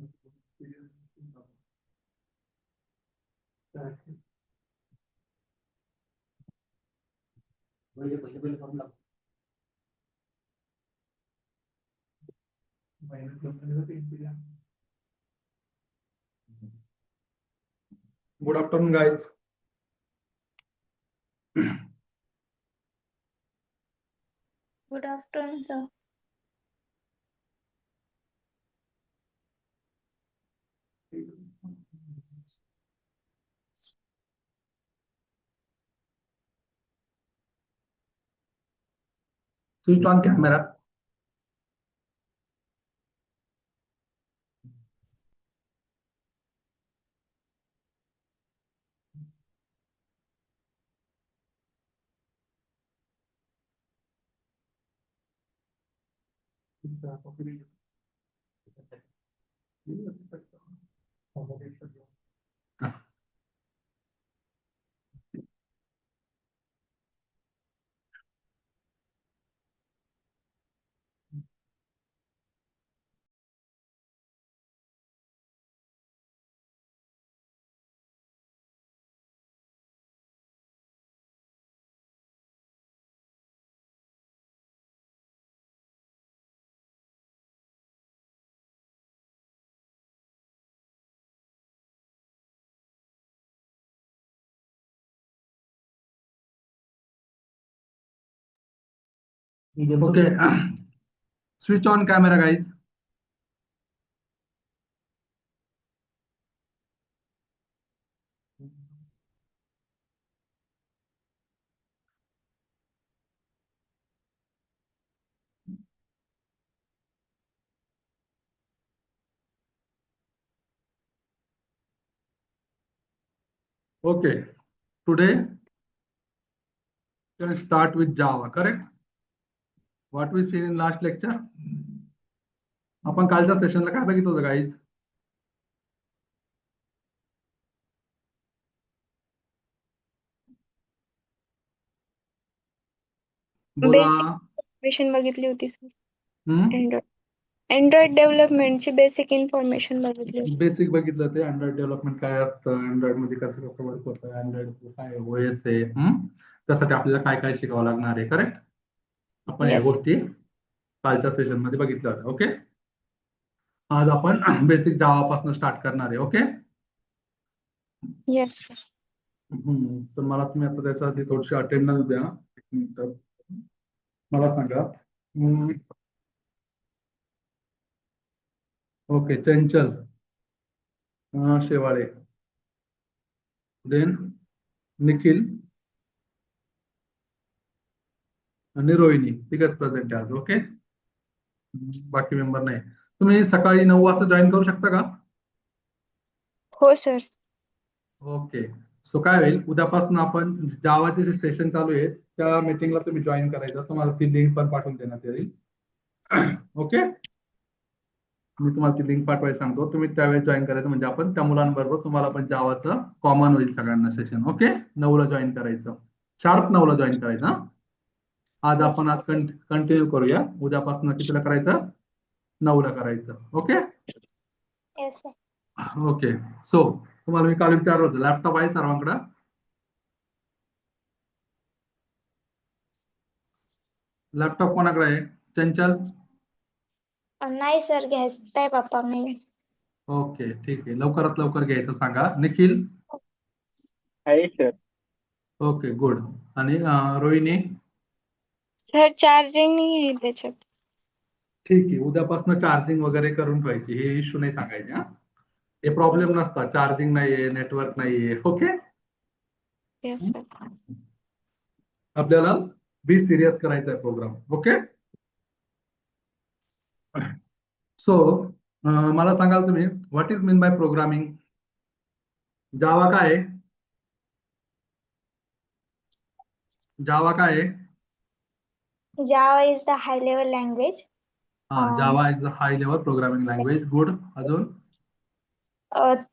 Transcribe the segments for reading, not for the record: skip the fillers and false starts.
Good afternoon, guys. Good afternoon, sir. Switch on camera. Okay. Switch on camera, guys. Okay. Today, we'll start with Java, correct? What we seen in last lecture? आपण कालच्या सेशनला काय बघितलं होतं, guys? बोला. Information बघितली होती sir. Android डेव्हलपमेंटची basic information बघितली होती. बेसिक बघितलं ते अँड्रॉइड डेव्हलपमेंट काय असतं, अँड्रॉइड मध्ये कसं कसं वर्क होतं, अँड्रॉइड काय ओएस आहे, त्यासाठी आपल्याला काय काय शिकावं लागणार आहे, करेक्ट? आपण या Yes. गोष्टी कालच्या सेशन मध्ये बघितल्या होत्या. ओके, आज आपण बेसिक जावा पासून स्टार्ट करणार आहे. Okay, yes sir. तर मला तुम्ही आता त्याच्यासाठी थोडीशी अटेंडन्स द्या. एक मिनिट मला सांगा. ओके, चंचल शेवाळे, देन निखिल आणि रोहिणी तिघच प्रेझेंट आहे आज. ओके, बाकी मेंबर नाही. तुम्ही सकाळी 9 वाजता जॉईन करू शकता का? हो सर. ओके, सो काय होईल, उद्यापासून आपण जावाचे जे सेशन चालू आहे त्या मीटिंगला तुम्ही जॉईन करायचं. तुम्हाला ती लिंक पण पाठवून देण्यात येईल. ओके, मी तुम्हाला ती लिंक पाठवायला सांगतो, तुम्ही त्यावेळेस जॉईन करायचं, म्हणजे आपण त्या मुलांबरोबर तुम्हाला पण जावाचं कॉमन होईल सगळ्यांना सेशन. ओके, 9 ला जॉईन करायचं, शार्प 9 ला जॉईन करायचं. आज आपण कंटिन्यू करूया. उद्यापासून कितीला करायचं? 9 ला करायचं. Okay. Yes sir. Okay, so तुम्हाला मी काल विचारलं होतं, लॅपटॉप आहे सर्वांकडे? लॅपटॉप कोणाकडे आहे? चंचल? नाही सर, घ्यायचंय पप्पा मी. ओके, ठीक आहे, लवकरात लवकर घ्यायचं सांगा. निखिल? आहे सर. Okay, good. आणि रोहिणी? सर चार्जिंग नाही आहे त्याच्यात. ठीक आहे, उद्यापासून चार्जिंग वगैरे करून ठेवायची, हे इश्यू नाही सांगायचे. हे प्रॉब्लेम नसतात, चार्जिंग नाहीये, नेटवर्क नाहीये. Okay, yes sir. आपल्याला बी सिरियस करायचा आहे प्रोग्राम. ओके, सो मला सांगाल तुम्ही, what is mean by programming? Java काय आहे? जावा काय आहे? Java is the high level language. Java is a high level programming language. Good. अजून?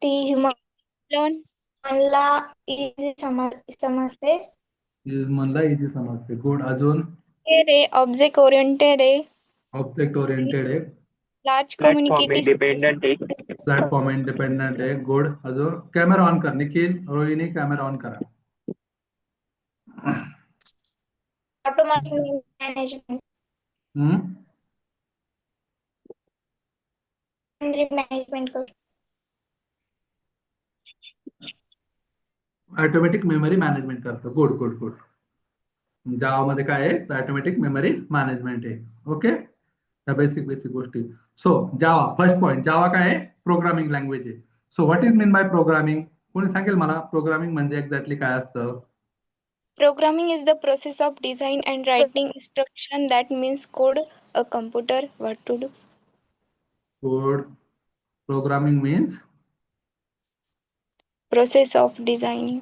ती ह्युमनला इझी समजते. म्हणला इझी समजते. गुड. अजून? ऑब्जेक्ट ओरिएंटेड आहे. ऑब्जेक्ट ओरिएंटेड आहे. लार्ज प्लॅटफॉर्म कम्युनिकेटी इंडिपेंडंट आहे. प्लॅटफॉर्म इंडिपेंडेंट आहे, गुड. अजून कॅमेरा ऑन कर निखिल, रोहिणी कॅमेरा ऑन करा. ऑटोमॅटिक मॅनेजमेंट मॅनेजमेंट करतो. ऑटोमॅटिक मेमरी मॅनेजमेंट करतो. Good good good. जावा मध्ये काय आहे, ऑटोमॅटिक मेमरी मॅनेजमेंट आहे. ओके, त्या बेसिक गोष्टी. So Java first point, Java काय आहे, प्रोग्रामिंग लँग्वेज आहे. So what is mean by programming? कोणी सांगेल मला प्रोग्रामिंग म्हणजे एक्झॅक्टली काय असतं? Programming is the process of design and writing instruction that means code a computer what to do. Code. Programming means Process of designing.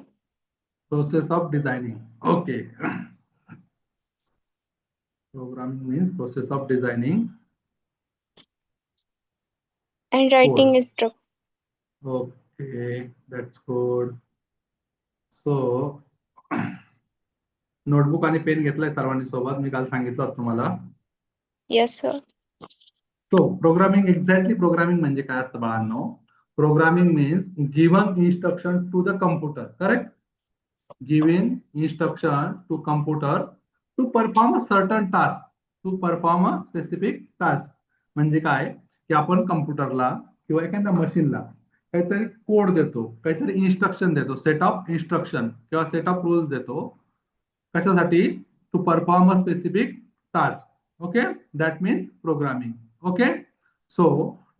process of designing. Okay. Programming means process of designing And writing code. instruction. Okay, that's good. So notebook आणि pen घेतलाय सर्वांनी सोबत? मी काल सांगितलं होतं तुम्हाला. Yes, sir. So programming, exactly programming म्हणजे काय असतं बाळांनो? Programming means given instruction to the computer. Correct? Giving instruction to computer to perform a certain task. To perform a specific task म्हणजे काय, की आपण कम्प्युटरला किंवा एखाद्या मशीनला काहीतरी कोड देतो, काहीतरी इन्स्ट्रक्शन देतो, सेट ऑफ इन्स्ट्रक्शन किंवा सेट ऑफ रूल्स देतो. कशासाठी? To perform a specific task. Okay, that means programming. Okay, so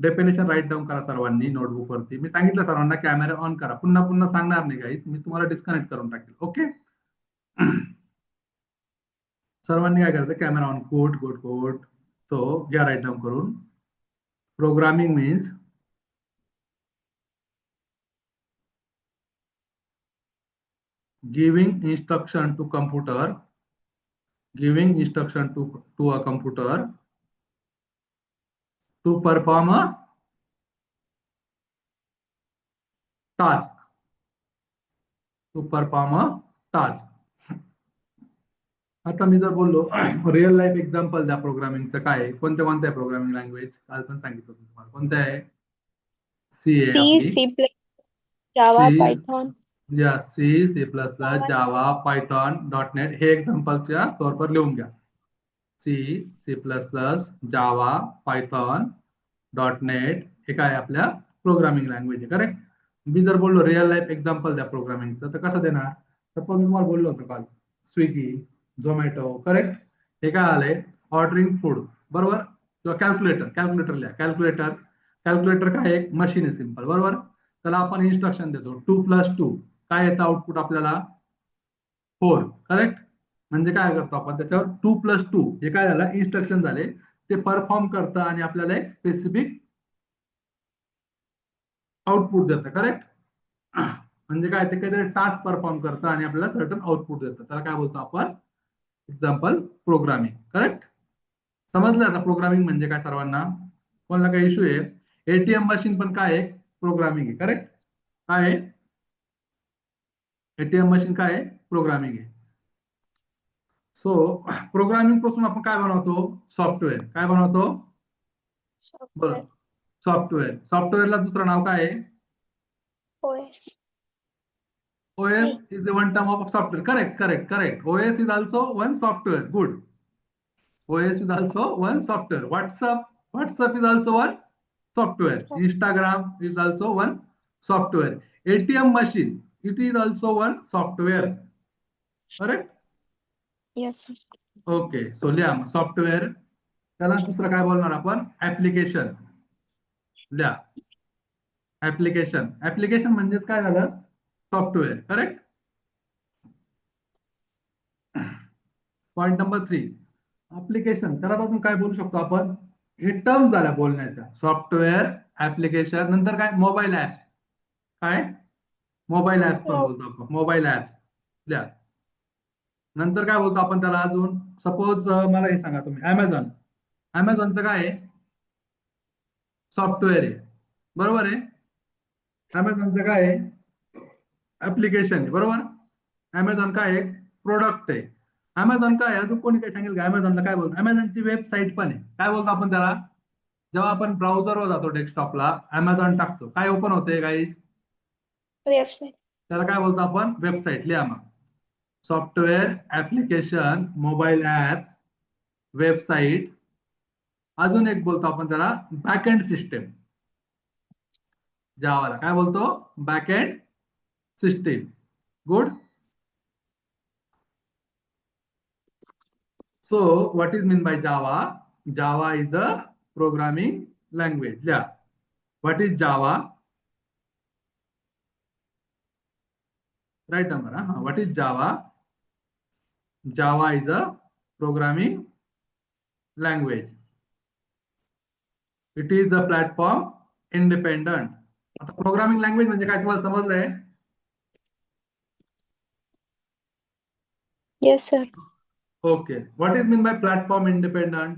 definition write down करा सर्वांनी नोटबुक वरती. मी सांगितलं सर्वांना कॅमेरा ऑन करा. पुन्हा पुन्हा सांगणार नाही गाईज, मी तुम्हाला डिस्कनेक्ट करून टाकेल. ओके, सर्वांनी काय करायचं, camera on. Good good good. So घ्या राईट डाऊन करून. Programming means giving instruction to computer, giving instruction to a computer to perform a task. To perform a task. आता मी जर बोललो रिअल लाईफ एक्झाम्पल द्या प्रोग्रामिंगचं, काय कोणत्या कोणत्या प्रोग्रामिंग लँग्वेज काल पण सांगितलं तुम्हाला. कोणत्या आहे? सी आहे आपली. C++, Java, Python. या सी, सी प्लस प्लस, जावा, पायथॉन, .NET हे एक्झाम्पलच्या तौरपर लिहून घ्या. सी, सी प्लस प्लस, जावा, पायथॉन, .NET हे काय आपल्या प्रोग्रामिंग लँग्वेज आहे. करेक्ट? मी जर बोललो रिअल लाईफ एक्झाम्पल द्या प्रोग्रामिंगचं, तर कसं देणार? सपोज तुम्हाला बोललो होतो काल स्विगी, झोमॅटो. करेक्ट? हे काय आलंय, ऑर्डरिंग फूड. बरोबर? किंवा कॅल्क्युलेटर, कॅल्क्युलेटर लिहा. कॅल्क्युलेटर, कॅल्क्युलेटर काय एक मशीन आहे सिंपल. बरोबर? त्याला आपण इन्स्ट्रक्शन देतो 2+2 काय येतं आउटपुट आपल्याला? 4. करेक्ट? म्हणजे काय करतो आपण त्याच्यावर 2+2 हे काय झालं, इन्स्ट्रक्शन झाले, ते परफॉर्म करतं आणि आपल्याला एक स्पेसिफिक आउटपुट देतं. करेक्ट? म्हणजे काय, ते काहीतरी टास्क परफॉर्म करतं आणि आपल्याला सर्टन आउटपुट देतं. त्याला काय बोलतो आपण? Example programming. करेक्ट? समजलं आता प्रोग्रामिंग म्हणजे काय सर्वांना? कोणाला काही इश्यू आहे? एटीएम मशीन पण काय आहे, प्रोग्रामिंग आहे. करेक्ट? काय आहे? एटीएम मशीन काय आहे, प्रोग्रामिंग आहे. सो प्रोग्रामिंग पासून आपण काय बनवतो? सॉफ्टवेअर. काय बनवतो? बरं, सॉफ्टवेअर. सॉफ्टवेअरला दुसरं नाव काय आहे? OS. OS is one term of software. Correct. OS is also one software. Good. OS is also one software. WhatsApp is also one software. Instagram is also one software. ATM machine, it is also one software. Correct? Yes. Okay, so लिहा software. त्याला दुसरं काय बोलणार आपण? Application. लिहा application. Application म्हणजेच काय झालं? Software. Correct? Point number 3, application. त्याला अजून काय बोलू शकतो आपण? हे टर्म झाल्या बोलण्याच्या. सॉफ्टवेअर, ऍप्लिकेशन, नंतर काय? Mobile apps. काय? मोबाईल ऍप्स पण बोलतो आपण. मोबाईल ऍप्स लिहा. नंतर काय बोलतो आपण त्याला अजून? सपोज मला हे सांगा तुम्ही, अमेझॉन. अमेझॉनचं काय आहे? सॉफ्टवेअर आहे. बरोबर आहे? अमेझॉनचं काय आहे? ऍप्लिकेशन आहे. बरोबर? अमेझॉन काय आहे? प्रोडक्ट आहे. अमेझॉन काय आहे? अजून कोणी काय सांगेल का? अमेझॉनला काय बोलतो? अमेझॉनची वेबसाईट पण आहे. काय बोलतो आपण त्याला? जेव्हा आपण ब्राउझरवर जातो डेस्कटॉपला Amazon टाकतो काय ओपन होते गाईज? वेबसाईट. त्याला काय बोलतो आपण? वेबसाईट. लिहा मग. Software, application, mobile apps, website. अजून एक बोलतो आपण त्याला बॅकएंड सिस्टम. जावाला काय बोलतो? Backend system. Good. So what is mean by Java? Java is a programming language. Yeah. What is Java? Right number. Huh? What is Java? Java is a programming language. It is a platform independent. आता programming language म्हणजे काय तुम्हाला समजलंय? Yes, sir. Okay. What is mean by platform independent?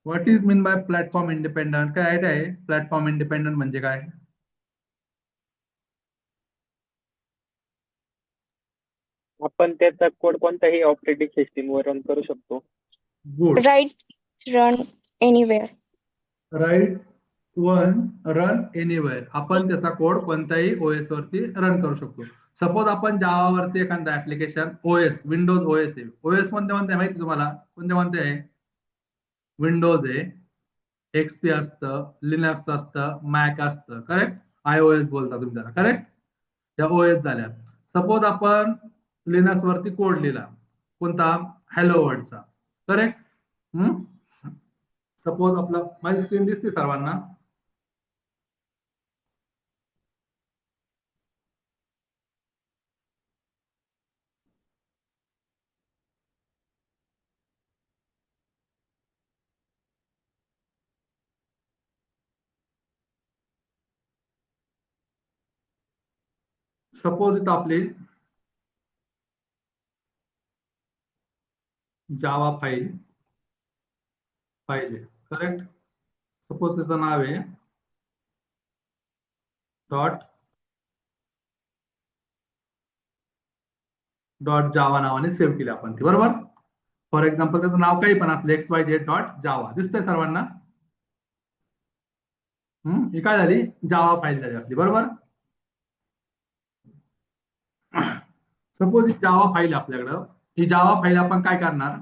What is mean by platform independent? काय idea आहे platform independent म्हणजे काय? आपण त्याचा कोड कोणत्याही ऑपरेटिंग सिस्टीम वर रन करू शकतो. Good. Write run anywhere. Write once run anywhere. आपण त्याचा कोड कोणत्याही ओएस वरती रन करू शकतो. सपोज आपण जावावरती एखादा ऍप्लिकेशन ओएस विंडोज ओएस आहे. ओएस कोणते माहिती तुम्हाला? कोणते आहे? विंडोज आहे, एक्सपी असतं, लिनक्स असतं, मॅक असतं. करेक्ट. iOS बोलता तुम्ही त्याला. करेक्ट. त्या ओएस झाल्या. सपोज आपण लिनक्स वरती कोड लिहिला कोणता? हॅलो वर्ल्डचा. करेक्ट. सपोज आपला माझी स्क्रीन दिसते सर्वांना? सपोज इथं आपली जावा फाईल आहे. करेक्ट. सपोज त्याचं नाव आहे डॉट जावा नावाने सेव्ह केली आपण ती. बरोबर. फॉर एक्झाम्पल त्याचं नाव काही पण असलं XYZ.java. दिसतंय सर्वांना? ही काय झाली? जावा फाईल झाली आपली. बरोबर. सपोज ही जावा फाईल आपल्याकडं. ही जावा फाईल आपण काय करणार?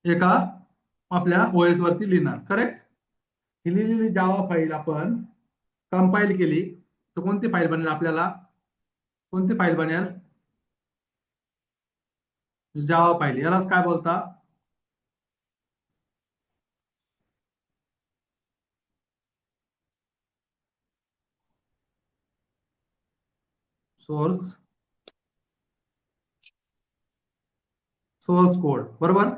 एका आपल्या ओएस वरती लिहिणार. करेक्ट. ही लिहिलेली जावा फाईल आपण कंपाईल केली तर कोणती फाईल बनेल आपल्याला? कोणती फाईल बनेल? जावा फाईल. यालाच काय बोलता? Source code. बरोबर.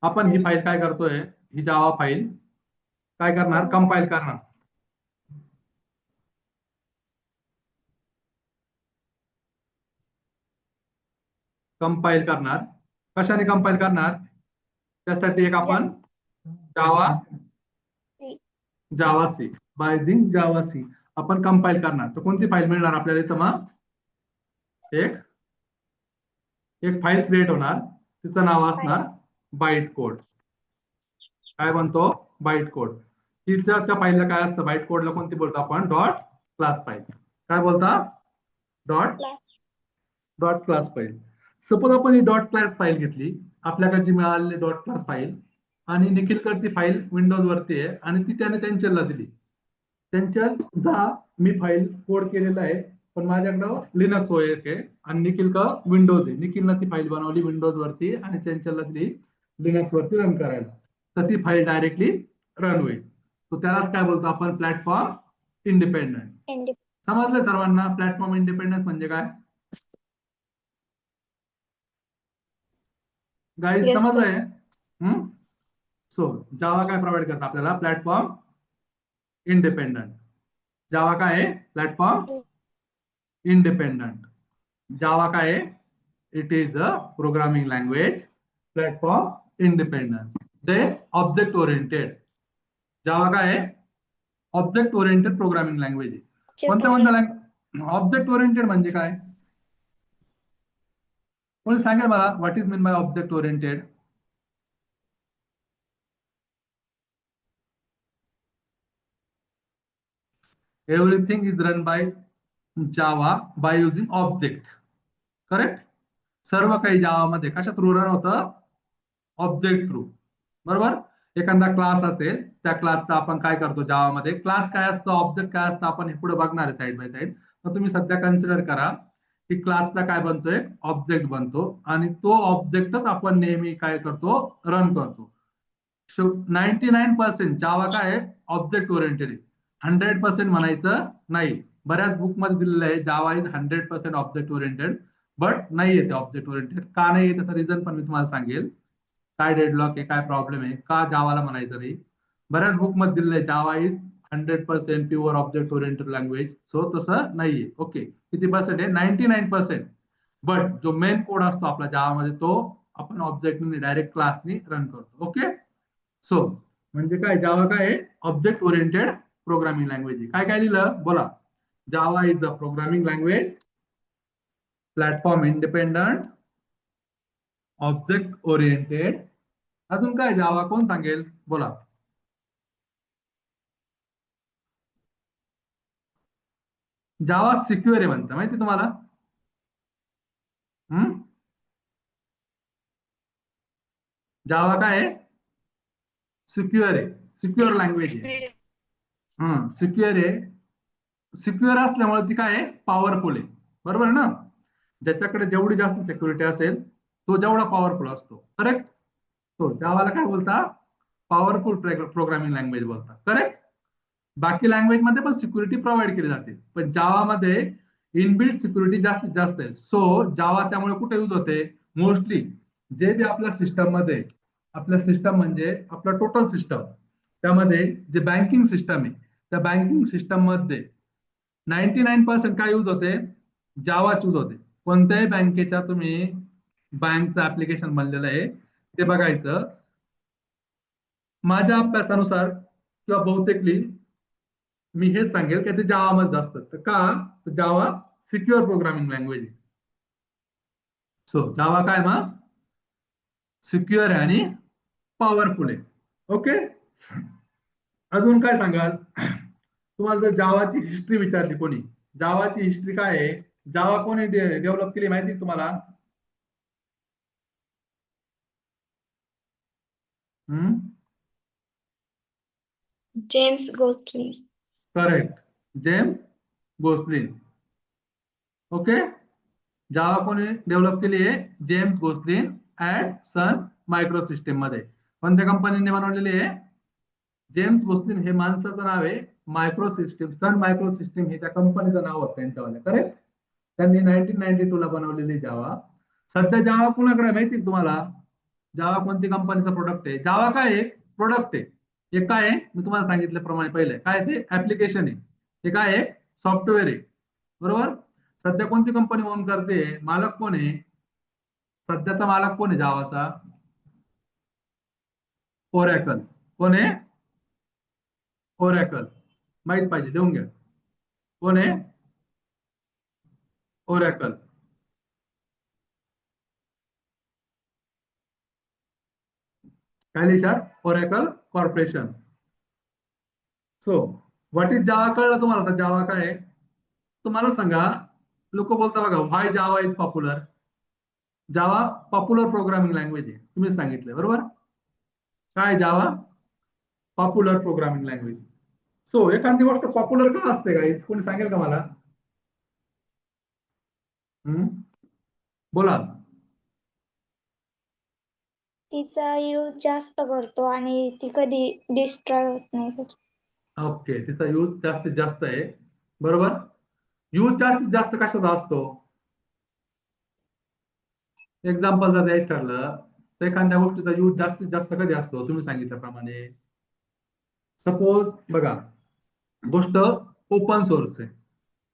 आपण ही फाईल काय करतोय? ही जावा फाईल काय करणार? कंपाईल करणार. कंपाईल करणार. कशाने कंपाईल करणार? त्यासाठी एक आपण जावा सी बायझिंग जावा सी आपण कंपाईल करणार. तर कोणती फाईल मिळणार आपल्याला इथं? मग एक फाईल क्रिएट होणार. तिचं नाव असणार बाईट कोड. काय म्हणतो? Byte code. तिथं त्या फाईलला काय असतं? बाईट कोडला कोणती बोलतो आपण? Dot class file. काय बोलता? Dot class file. सपोज आपण ही डॉट क्लास फाईल घेतली. आपल्याकडे जी मिळालेली डॉट क्लास फाईल आणि निखिलकडे ती फाईल विंडोज वरती आहे आणि ती त्याने त्यांच्याला दिली. त्यांच्या जा मी फाईल कोड केलेला आहे पण माझ्याकडं लिनक्स ओएस आहे आणि निखिल का विंडोज आहे. निखिलनं ती फाईल बनवली विंडोज वरती आणि त्यांच्याला दिली लिनक्स वरती रन करायला. तर ती फाईल डायरेक्टली रन होईल. तो त्यालाच काय बोलतो आपण? Platform independent. समजलं सर्वांना प्लॅटफॉर्म इंडिपेंडन्स म्हणजे काय? Guys Yes, sir. समजलंय? सो जावा काय प्रोव्हाइड करतं आपल्याला? Platform independent. जावा काय आहे? Platform independent. जावा काय आहे? It is a programming language platform independence. They object oriented. Java काय आहे? ऑब्जेक्ट ओरिएंटेड प्रोग्रामिंग लँग्वेज आहे. कोणत्या ऑब्जेक्ट ओरिएंटेड म्हणजे काय? कोणी सांगेल मला what is mean by object oriented? Everything is run by Java by using object. Correct? सर्व काही जावा मध्ये कशा थ्रू रन होतं? Object through. बरोबर? एखादा क्लास असेल, त्या क्लासचा आपण काय करतो जावा मध्ये? क्लास काय असतं, ऑब्जेक्ट काय असतं, आपण हे पुढे बघणार आहे साइड बाय साइड. तर तुम्ही सध्या कन्सिडर करा की क्लासचा काय बनतोय? ऑब्जेक्ट बनतो आणि तो ऑब्जेक्टच आपण नेहमी काय करतो? रन करतो. 99% जावा काय आहे? ऑब्जेक्ट ओरिएंटेड आहे. 100% म्हणायचं नाही. बऱ्याच बुक मध्ये दिलेलं आहे Java is 100% object oriented, but नाही येते ऑब्जेक्ट ओरिएंटेड. का नाही? त्याचं रिझन पण मी तुम्हाला सांगेल. काय डेडलॉक आहे, काय प्रॉब्लेम आहे, का जावाला म्हणायचं नाही. बऱ्याच बुक मध्ये दिलेलं आहे Java is 100% pure object oriented language. So तसं नाहीये. ओके, किती पर्सेंट आहे? 99%. बट जो मेन कोड असतो आपला जावा मध्ये तो आपण ऑब्जेक्टने डायरेक्ट क्लासनी रन करतो. ओके, सो म्हणजे काय? जावा काय आहे? Object oriented programming language. काय काय लिहिलं बोला? जावा is a programming language, platform independent, object oriented. अजून काय जावा? कोण सांगेल? बोला. जावा सिक्युअर आहे म्हणतं, माहिती तुम्हाला? जावा काय आहे? सिक्युअर आहे. सिक्युअर लँग्वेज आहे. सिक्युअर आहे. सिक्युअर असल्यामुळे ती काय आहे? पॉवरफुल आहे. बरोबर आहे ना? ज्याच्याकडे जेवढी जास्त सिक्युरिटी असेल तो जेवढा पॉवरफुल असतो. करेक्ट? तो जावाला काय बोलता? पॉवरफुल प्रोग्रामिंग लँग्वेज बोलता. करेक्ट? बाकी लँग्वेज मध्ये पण सिक्युरिटी प्रोव्हाइड केली जाते, पण जावा मध्ये इनबिल्ट सिक्युरिटी जास्तीत जास्त आहे. सो जावा त्यामुळे कुठे यूज होते? मोस्टली जे बी आपल्या सिस्टम मध्ये, आपल्या सिस्टम म्हणजे आपलं टोटल सिस्टम, त्यामध्ये जे बँकिंग सिस्टम आहे त्या बँकिंग सिस्टम मध्ये 99% काय यूज होते? जावा यूज होते. कोणत्याही बँकेच्या तुम्ही बँकचं ऍप्लिकेशन बनलेलं आहे ते बघायचं. माझ्या अभ्यासानुसार किंवा बहुतेकली मी हेच सांगेल की ते जावा मध्ये असतात. तर का? जावा सिक्युअर प्रोग्रामिंग लँग्वेज आहे. सो जावा काय मग? सिक्युअर आहे आणि पॉवरफुल आहे. ओके, अजून काय सांगाल? तुम्हाला जर जावाची हिस्ट्री विचारली कोणी, जावाची हिस्ट्री काय आहे? जावा कोणी डेव्हलप केली माहिती तुम्हाला? James Gosling. Correct, James Gosling. Okay, Java कोणी डेव्हलप केली आहे? James Gosling at Sun micro system मध्ये. कोणत्या कंपनीने बनवलेली आहे? जेम्स गोस्लिन हे माणसाचं नाव आहे. मायक्रो सिस्टीम, सन मायक्रो सिस्टीम हे त्या कंपनीचं नाव होतं त्यांच्यावाले. करेक्ट? त्यांनी 1992 ला बनवलेली जावा. सध्या जावा कुणाकडे आहे माहिती तुम्हाला? जावा कोणती कंपनीचा प्रोडक्ट आहे? जावा काय आहे? प्रोडक्ट आहे. हे काय आहे? मी तुम्हाला सांगितल्याप्रमाणे पहिले काय ते ऍप्लिकेशन आहे. हे काय आहे? सॉफ्टवेअर आहे. बरोबर? सध्या कोणती कंपनी ओन करते? मालक कोण आहे? सध्याचा मालक कोण आहे जावाचा? ओरॅकल. कोण आहे? ओरॅकल. माहित पाहिजे, देऊन घ्या. कोण आहे? ओरॅकल. काय लिहिशाल? Oracle corporation. So what is Java कळलं तुम्हाला? आता जावा काय आहे तुम्हाला सांगा. लोक बोलता बघा why Java is popular. Java popular programming language आहे, तुम्ही सांगितलं बरोबर. काय Java popular programming language. So एखादी गोष्ट पॉप्युलर का असते गाईज? कोणी सांगेल का मला? बोला. तिचा यूज जास्त करतो आणि ती कधी डिस्ट्रॉय होत नाही. ओके, तिचा यूज जास्तीत जास्त आहे. बरोबर. यूज जास्तीत जास्त कशाचा असतो? एक्झाम्पल जर द्यायचं ठरलं तर एखाद्या गोष्टीचा यूज जास्तीत जास्त कधी असतो? तुम्ही सांगितल्याप्रमाणे सपोज बघा, गोष्ट ओपन सोर्स आहे.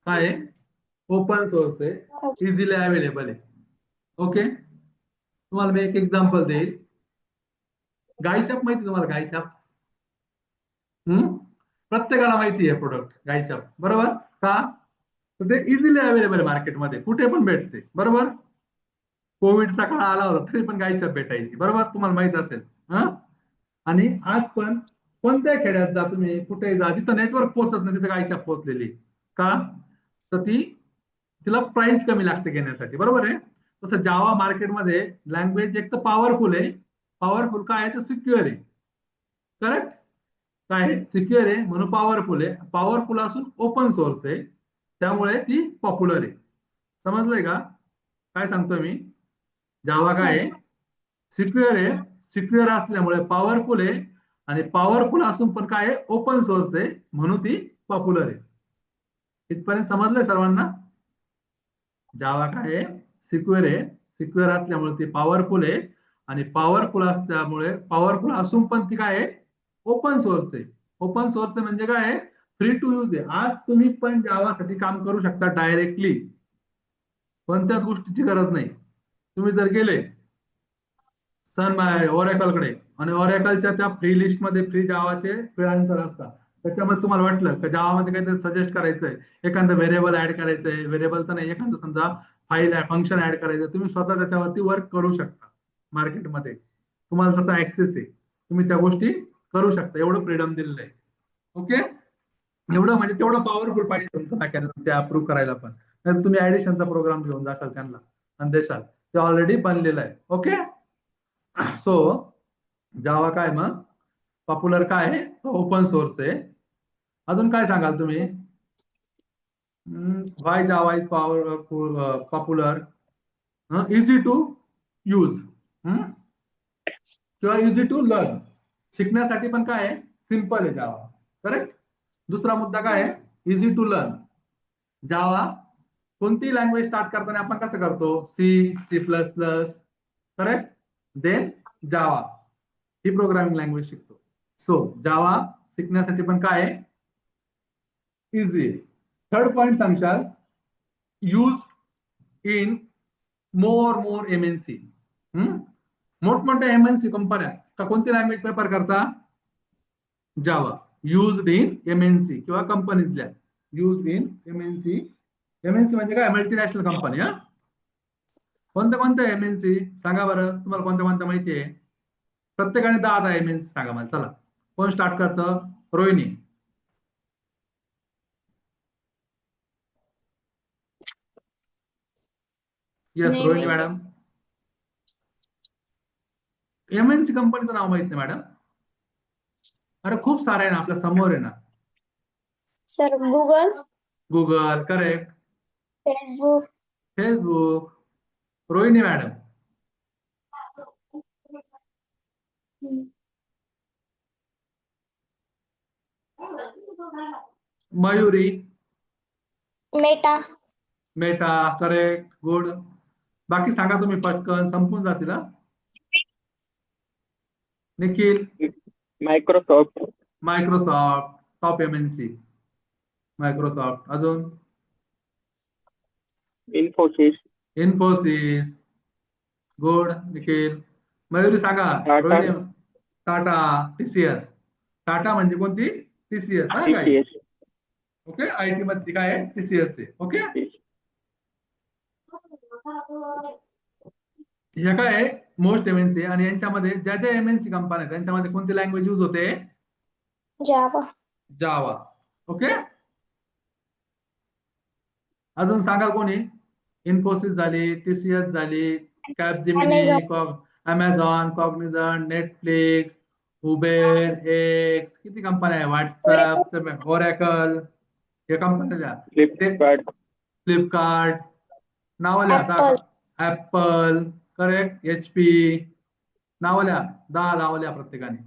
काय आहे? ओपन सोर्स आहे, इझिली अवेलेबल आहे. ओके, तुम्हाला मी एक एक्झाम्पल देईल. गायछाप माहिती तुम्हाला? गायछाप प्रत्येकाला माहिती आहे प्रोडक्ट गायछाप. बरोबर का? तर ते इझिली अवेलेबल आहे मार्केटमध्ये, कुठे पण भेटते. बरोबर. कोविडचा काळ आला होता तरी पण गायछाप भेटायची, बरोबर, तुम्हाला माहित असेल. हा, आणि आज पण कोणत्याही खेड्यात जा तुम्ही, कुठेही जा, जिथं नेटवर्क पोहोचत नाही तिथे गायछाप पोहोचलेली. का? तर तिला प्राइस कमी लागते घेण्यासाठी, बरोबर आहे. तसं जावा मार्केटमध्ये लँग्वेज एक तर पॉवरफुल आहे. पॉवरफुल काय आहे तर सिक्युअर आहे. करेक्ट? काय आहे? सिक्युअर आहे म्हणून पॉवरफुल आहे. पॉवरफुल असून ओपन सोर्स आहे, त्यामुळे ती पॉप्युलर आहे. समजलंय का काय सांगतोय मी? जावा काय आहे? सिक्युअर आहे. सिक्युअर असल्यामुळे पॉवरफुल आहे, आणि पॉवरफुल असून पण काय आहे, ओपन सोर्स आहे म्हणून ती पॉप्युलर आहे. इथपर्यंत समजलंय सर्वांना? जावा काय आहे? सिक्युअर आहे. सिक्युअर असल्यामुळे ती पॉवरफुल आहे, आणि पॉवरफुल असल्यामुळे पॉवरफुल असून पण ती काय आहे, ओपन सोर्स आहे. ओपन सोर्स म्हणजे काय आहे, फ्री टू यूज आहे. आज तुम्ही पण जावासाठी काम करू शकता डायरेक्टली, कोणत्याच गोष्टीची गरज नाही. तुम्ही जर गेले सन ओरॅकलकडे, आणि ओरॅकलच्या त्या फ्री लिस्ट मध्ये फ्री जावाचे फ्रीलान्सर असतात, त्याच्यामध्ये तुम्हाला वाटलं की जावामध्ये काहीतरी सजेस्ट करायचंय, एखादं व्हेरिएबल ऍड करायचंय, व्हेरिएबल तर नाही, एखादं समजा फाईल फंक्शन ऍड करायचं, तुम्ही स्वतः त्याच्यावरती वर्क करू शकता. मार्केटमध्ये तुम्हाला तसा ऍक्सेस आहे, तुम्ही त्या गोष्टी करू शकता, एवढं फ्रीडम दिलेलं आहे. ओके, एवढं म्हणजे तेवढं पॉवरफुल पाहिजे तुमचं मेकॅनिझम ते अप्रूव्ह करायला. पण तर तुम्ही ऍडिशनचा प्रोग्राम घेऊन जाशाल त्यांना आणि देशाल, ते ऑलरेडी बनलेलं आहे. ओके, सो जावा काय मग पॉप्युलर काय आहे, तो ओपन सोर्स आहे. अजून काय सांगाल तुम्ही? Why Java is popular? Easy to use किंवा इझी टू लर्न, शिकण्यासाठी पण काय आहे, सिंपल आहे जावा. करेक्ट? दुसरा मुद्दा काय आहे, इझी टू लर्न. जावा कोणती लँग्वेज स्टार्ट करताना आपण कसं करतो, C, C plus plus, correct, then Java, ही प्रोग्रामिंग लँग्वेज शिकतो. सो जावा शिकण्यासाठी पण काय आहे, इझी. थर्ड पॉइंट सांगशाल, यूज इन मोर एमएनसी. मोठमोठ्या एमएनसी कंपन्या का कोणती लँग्वेज प्रेफर करता? जावा. युज्ड इन एमएनसी किंवा कंपनीजल्या, युज इन एमएनसी. एमएनसी म्हणजे काय, मल्टीनॅशनल कंपनी. हा, कोणत्या कोणत्या एमएनसी सांगा बरं, तुम्हाला कोणत्या कोणत्या माहिती आहे? प्रत्येकाने 10 एमएनसी सांगा मला. चला, कोण स्टार्ट करतं? रोहिणी. येस, नाही रोहिणी माहिती. मॅडम. एमएनसी कंपनीचं नाव माहित नाही मॅडम? अरे खूप सारे आहे ना, आपल्या समोर आहे ना. Sir Google, Google, correct. Facebook, Facebook. Rohini madam. Mayuri. Meta. Meta, correct, good. बाकी सांगा तुम्ही, पटकन संपून जातील. Nikhil. Microsoft. Microsoft, top MNC. Microsoft. अजून? इन्फोसिस. इन्फोसिस. गुड निखिल. मयुरी सांगा. टाटा. रोहिणी. टाटा, टीसीएस. टाटा म्हणजे कोणती? टीसीएस. हा काय? TCS. ओके, आयटी मध्ये काय आहे, टीसीएस आहे. ओके, हे काय आहे, मोस्ट एमएनसी. आणि यांच्यामध्ये ज्या ज्या एमएनसी कंपन्या आहेत त्यांच्यामध्ये कोणती लँग्वेज यूज होते? जावा. जावा. ओके, अजून सांगा कोणी? इन्फोसिस झाली, टीसीएस झाली, Capgemini, Amazon. Amazon, cognisant, Netflix, Uber, x, किती कंपन्या आहे, व्हॉट्सअप, ओरॅकल, हे कंपन्या. फ्लिपकार्ट. फ्लिपकार्ट. नाव लिहा. Apple. Apple, correct. HP. नाव लिहा, 10 नाव लिहा प्रत्येकाने.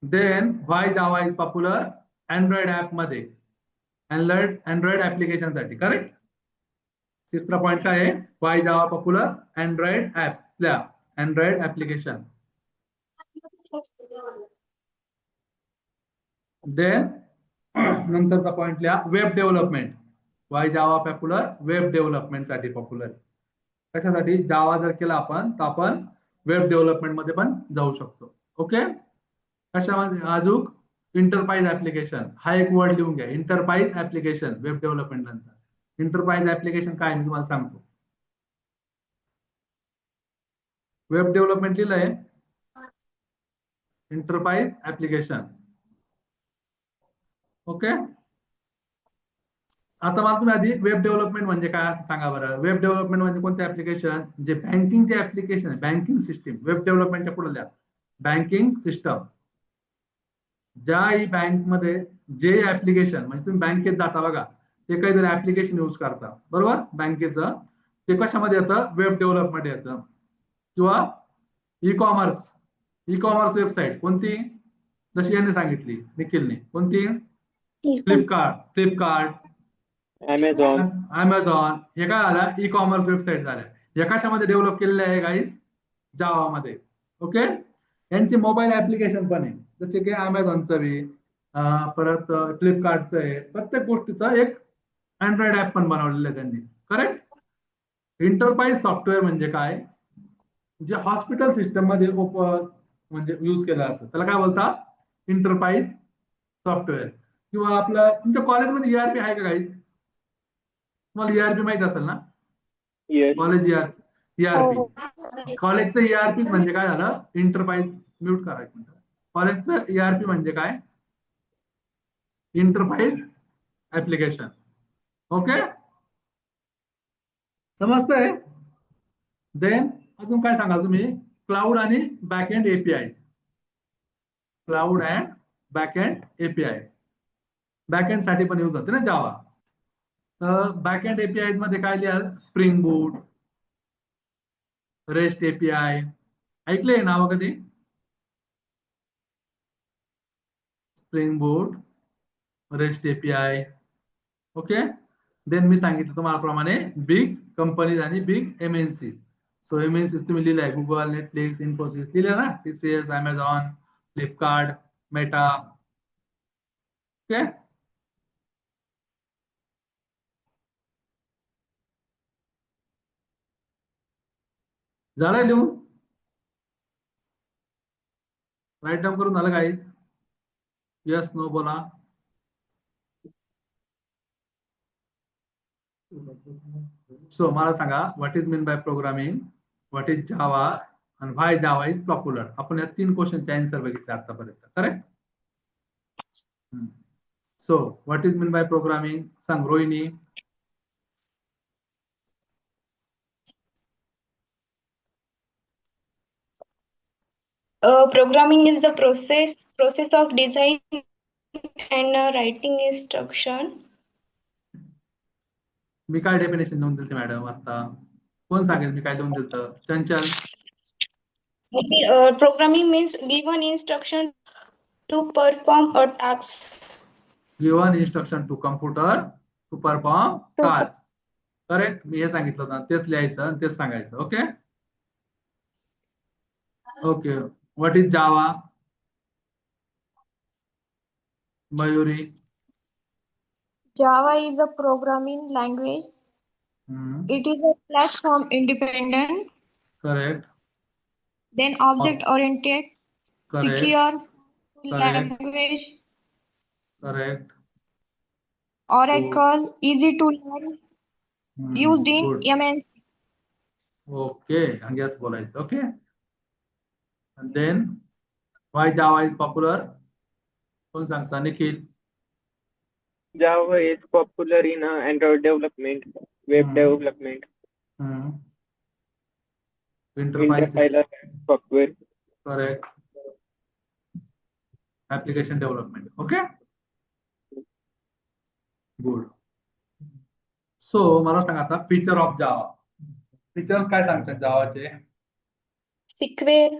Then why Java is popular? Android app मध्ये, अँड्रॉइड ऍप्लिकेशन साठी. करेक्ट. तिसरा पॉइंट काय आहे, why Java popular? Android app, Android application. Then नंतरचा पॉइंट लिहा, web development. Why Java popular? Web development साठी पॉप्युलर. कशासाठी? जावा जर केला आपण तर आपण वेब डेव्हलपमेंट मध्ये पण जाऊ शकतो. ओके. कशामध्ये अजून? इंटरप्राइज ऍप्लिकेशन हा एक वर्ड लिहून घ्या. इंटरप्राइज ऍप्लिकेशन वेब डेव्हलपमेंट नंतर. इंटरप्राइज ऍप्लिकेशन काय मी तुम्हाला सांगतो. वेब डेव्हलपमेंट लिहिलंय, इंटरप्राइज ऍप्लिकेशन. ओके. आता मला तुम्ही आधी वेब डेव्हलपमेंट म्हणजे काय असं सांगा बरं. वेब डेव्हलपमेंट म्हणजे कोणते ऍप्लिकेशन? जे बँकिंगचे ऍप्लिकेशन आहे, बँकिंग सिस्टीम. वेब डेव्हलपमेंटच्या पुढे लिहा बँकिंग सिस्टम. ज्याही बँकमध्ये जे ऍप्लिकेशन म्हणजे तुम्ही बँकेत जाता बघा, ते काहीतरी ऍप्लिकेशन यूज करता बरोबर बँकेचं, ते कशामध्ये येतं? वेब डेव्हलपमेंट येतं. किंवा ई कॉमर्स वेबसाईट कोणती? जशी यांनी सांगितली निखिलने, कोणती? Flipkart, Amazon. हे काय झालं? ई कॉमर्स वेबसाईट झाल्या. या कशामध्ये डेव्हलप केलेल्या आहे गाईज? जावा मध्ये. ओके. यांचे मोबाईल ऍप्लिकेशन पण आहे, जसे की अमेझॉनचं बी, परत फ्लिपकार्टचं आहे. प्रत्येक गोष्टीचा एक अँड्रॉइड ऍप पण बनवलेलं आहे त्यांनी. करेक्ट. इंटरप्राइज सॉफ्टवेअर म्हणजे काय? जे हॉस्पिटल सिस्टम मध्ये म्हणजे यूज केलं जातं त्याला काय बोलतात? Enterprise software. किंवा आपलं तुमच्या कॉलेजमध्ये ERP आहे का गाईज? तुम्हाला ERP माहित असेल ना? College ERP. कॉलेजचं ERP म्हणजे काय झालं? इंटरप्राइज. म्यूट करायचं. कॉलेजचं ERP म्हणजे काय? Enterprise application. ओके. समजतंय? देन अजून काय सांगाल तुम्ही? क्लाउड आणि backend API. Cloud and backend API. Backend साठी पण यूज होते ना जावा. तर बॅकएंड API मध्ये काय लिहाल? Spring boot, rest API. ऐकले नाव कधी? Spring boot, rest API. Okay. Then मी सांगितलं तुम्हाला प्रमाणे बिग कंपनीज आणि बिग MNC. सो MNC तुम्ही लिहिलंय, गुगल, नेटफ्लिक्स, इन्फोसिस लिहिलं ना, TCS, Amazon, Flipkart, Meta. Okay. झालं लिहून? राईट डाऊन करून झालं गाईज? यस नो बोला. सो मला सांगा, what is mean by programming, what is Java आणि व्हाय जावा इज पॉप्युलर. आपण या 3 क्वेश्चनचे आन्सर बघितले आतापर्यंत. Correct. So what is mean by programming सांग Rohini. Programming is the process of design and writing instruction. मी काय डेफिनेशन देऊन दिलं मॅडम आता? कोण सांगेल मी काय देऊन दिलं? चंचल. Programming means given instruction to perform a task. Given instruction to computer to perform task. Correct. मी हे सांगितलं होतं, तेच लिहायचं आणि तेच सांगायचं. Okay. Okay. What is Java? Mayuri. Java is a programming language. It is a platform independent, correct. then object oriented, correct. secure Correct. language, correct. Oracle, easy to learn, used in good. MNC. Okay. आणि yes बोलायचं. Okay. And then why Java is popular? कोण सांगता? Nikhil. Java is popular in Android development, web development, Enterprise enterprise software. correct. Application development. Okay. Good. So मला सांगा आता feature of Java. Features काय सांगतात जावाचे? Secure,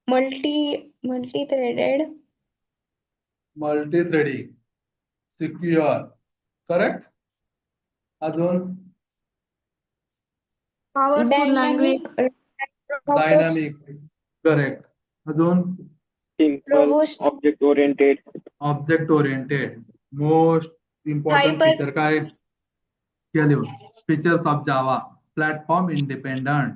multi-threaded, multi threading, secure. Correct. अजून Powerful language, dynamic. Correct. अजून Simple, Robust. object oriented. Object oriented. Most important Hyper- feature काय? Features of Java. Platform independent.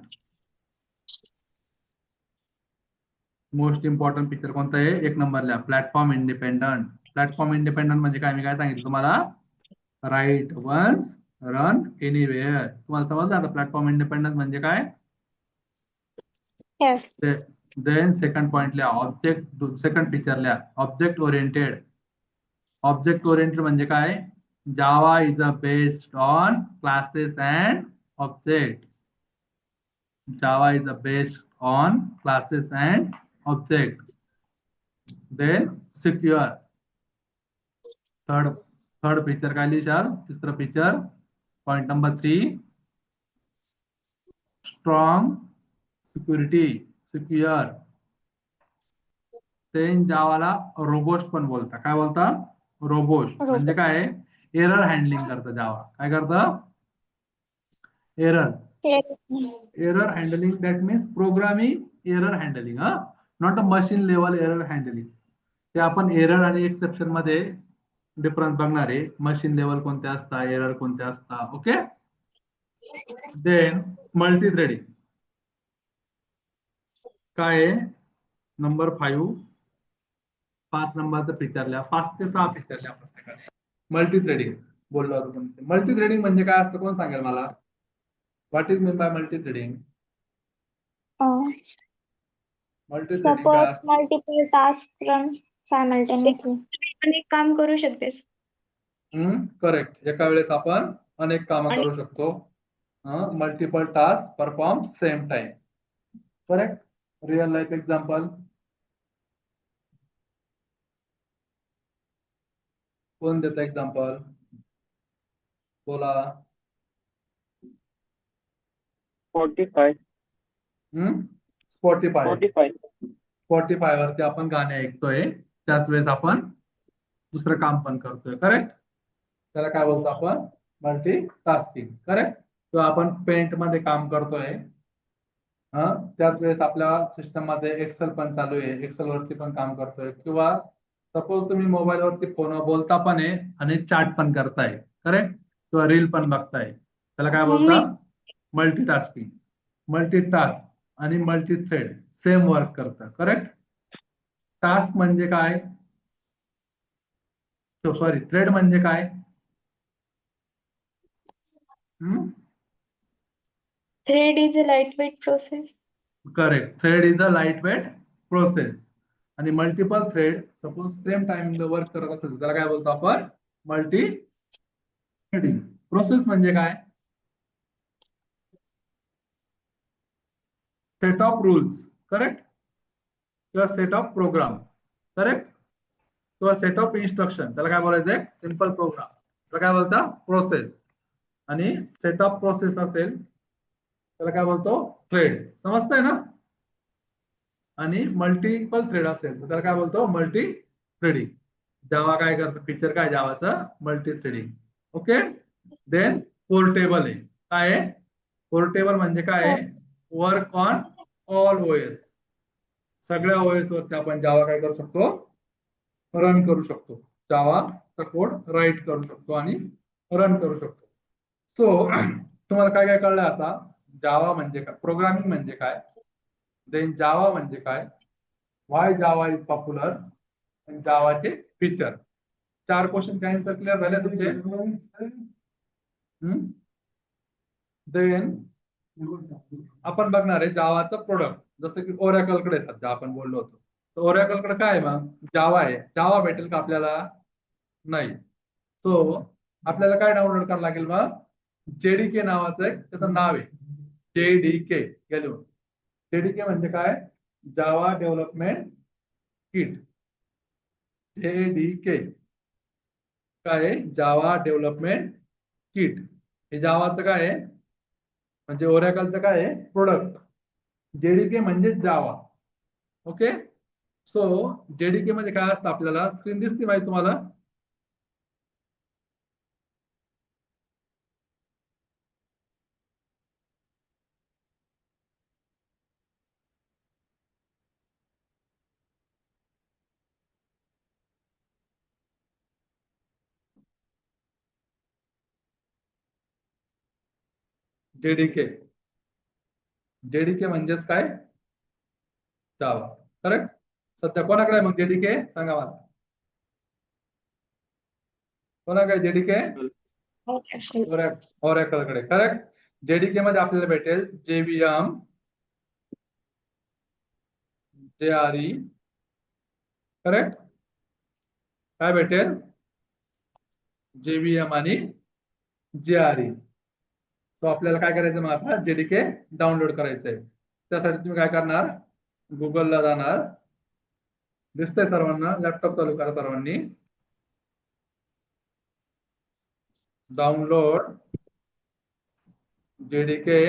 Most important picture कोणता आहे? एक नंबरला प्लॅटफॉर्म इंडिपेंडंट. प्लॅटफॉर्म इंडिपेंडंट म्हणजे काय? मी काय सांगितलं तुम्हाला? Write once, run anywhere. तुम्हाला समजलं आता प्लॅटफॉर्म इंडिपेंडंट म्हणजे काय? Yes. देन सेकंड पॉइंट लिहा, ऑब्जेक्ट. सेकंड पिक्चर लिहा, ऑब्जेक्ट ओरिएंटेड. ऑब्जेक्ट ओरिएंटेड म्हणजे काय? Java is a based on classes and object. Java is a based on classes and object. Then secure. Third picture काय लिहिशाल? तिसरं पिक्चर point number 3, strong security, secure. ते जावाला robust पण बोलता. काय बोलता? रोबोस्ट म्हणजे काय? एरर हँडलिंग करतं जावा. काय करतं? Error. Error handling, that means programming error handling. Not a machine level error handling. ते आपण एरर आणि एक्सेप्शन मध्ये डिफरन्स बघणार आहे. मशीन लेवल कोणते असतात, एरर कोणते असतात. ओके. देन मल्टी थ्रेडिंग काय आहे? नंबर 5, 5 नंबरचं पिक्चर लिहा. 5 ते 6 पिक्चर लिहा प्रत्येकाने. मल्टी थ्रेडिंग बोललो आपण. मल्टी थ्रेडिंग म्हणजे काय असतं? कोण सांगेल मला? What is mean bye multi threading? Multi threading काय Suppose असतं? multiple tasks run simultaneously. अनेक काम करू शकतेस. करेक्ट. एका वेळेस आपण अनेक कामं आणि करू शकतो. Multiple task perform same time. Correct. Real life example कोण देतं? एक्झाम्पल बोला. 45. स्पॉटीफाय. 45. स्पॉटीफाय वरती आपण गाणे ऐकतोय, त्याच वेळेस आपण दुसरं काम पण करतोय. करेक्ट. त्याला काय बोलतो आपण? Multi tasking. करेक्ट. किंवा आपण पेंट मध्ये काम करतोय, त्याच वेळेस आपल्या सिस्टम मध्ये एक्सेल पण चालू आहे, एक्सेल वरती पण काम करतोय. किंवा सपोज तुम्ही मोबाईल वरती फोन बोलता पण आहे आणि चॅट पण करताय. करेक्ट. किंवा रील पण बघताय. त्याला काय बोलता? Multi tasking. मल्टी टास्क आणि मल्टी थ्रेड सेम वर्क करतं. करेक्ट. टास्क म्हणजे काय? सॉरी, थ्रेड म्हणजे काय? Thread is a lightweight process. Correct. Thread is a lightweight process. आणि मल्टिपल थ्रेड सपोज सेम टाइमिंगला वर्क करत असेल त्याला काय बोलतो आपण? Multi threading. प्रोसेस म्हणजे काय? Set of rules. करेक्ट. किंवा सेट ऑफ प्रोग्राम. करेक्ट. किंवा सेट ऑफ इन्स्ट्रक्शन. त्याला काय बोलायचंय? Simple program. त्याला काय बोलता? प्रोसेस. आणि सेट ऑफ प्रोसेस असेल त्याला काय बोलतो? थ्रेड. समजतंय ना? आणि मल्टिपल थ्रेड असेल तर त्याला काय बोलतो? Multi threading. जावा काय करतो? पिक्चर काय जावाचं? Multi threading. Okay. Then portable आहे. काय आहे? पोर्टेबल म्हणजे काय? Work on all OS. सगळ्या ओएस वरती आपण जावा काय करू शकतो? रन करू शकतो. जावाचा कोड राईट करू शकतो आणि रन करू शकतो. सो तुम्हाला काय काय कळलं आता? जावा म्हणजे काय, प्रोग्रामिंग म्हणजे काय, देन जावा म्हणजे काय, वाय जावा इज पॉप्युलर, आणि जावाचे फीचर. 4 क्वेश्चन आन्सर क्लिअर झाले तुमचे? देन आपण बघणार आहे जावाचं प्रोडक्ट. जसं की ओरॅकल कडे सध्या आपण बोललो होतो. तर ओरॅकल कडे काय आहे? मग जावा आहे. जावा भेटेल का आपल्याला? नाही. सो आपल्याला काय डाउनलोड करावं लागेल? मग जेडीके नावाचं एक त्याचं नाव आहे. जेडीके. जेडीके म्हणजे काय? Java development kit. जेडीके काय आहे? Java development kit. हे जावाचं काय आहे? म्हणजे ओरॅकलचं काय आहे? प्रोडक्ट. जेडीके म्हणजे जावा. ओके. सो जेडीके मध्ये काय असतं? आपल्याला स्क्रीन दिसते माहिती तुम्हाला? जेडीके. जेडीके म्हणजेच काय? जावा. करेक्ट. सध्या कोणाकडे आहे मग जेडीके? सांगा मला. कोणाकडे जेडीके? ओरॅकलकडे. करेक्ट. जेडीके मध्ये आपल्याला भेटेल जेव्हीएम, जेआरई. करेक्ट. काय भेटेल? जेव्हीएम आणि जेआरई. सो आपल्याला काय करायचं मग आता? जेडीके डाउनलोड करायचंय. त्यासाठी तुम्ही काय करणार? गुगलला जाणार. दिसतंय सर्वांना? लॅपटॉप चालू करा सर्वांनी. Download JDK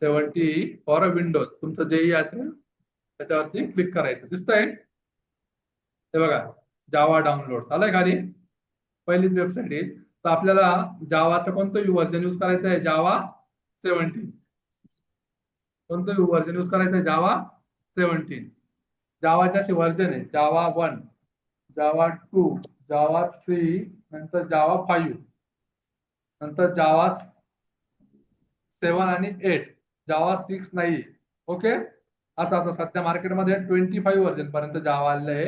70 for Windows. तुमचं जेई असेल त्याच्यावरती क्लिक करायचं. दिसतंय? ते बघा, जावा डाउनलोड आलंय खाली. पहिलीच वेबसाईट आहे. तर आपल्याला जावाचं कोणतं व्हर्जन यूज करायचं आहे? जावा 17. कोणतं व्हर्जन यूज करायचं आहे? जावा 17. जावाचे असे व्हर्जन आहे: जावा 1, जावा 2, जावा 3, नंतर जावा 5, नंतर जावा 7 आणि 8. जावा 6 नाही. ओके. असं आता सध्या मार्केटमध्ये 25 व्हर्जन पर्यंत जावा आलेलं आहे.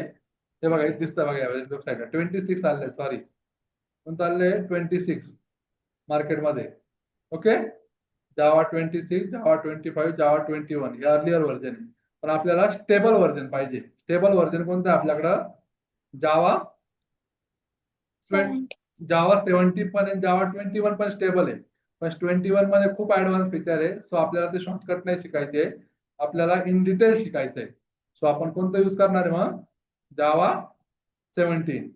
हे बघा, इथे दिसतं बघा, या वेबसाईटला 26 आले. सॉरी, कोणतं आले? 26 मार्केटमध्ये. ओके. जावा 26, जावा 25, जावा 21 हे अर्लियर व्हर्जन आहे. पण आपल्याला स्टेबल व्हर्जन पाहिजे. स्टेबल व्हर्जन कोणतं आहे आपल्याकडं? जावा 70 पण आहे, जावा 21 पण स्टेबल आहे. पण 21 मध्ये खूप ऍडव्हान्स फीचर आहे. सो आपल्याला ते शॉर्टकट नाही शिकायचे, आपल्याला इन डिटेल शिकायचंय. सो आपण कोणतं यूज करणार आहे मग? जावा 17.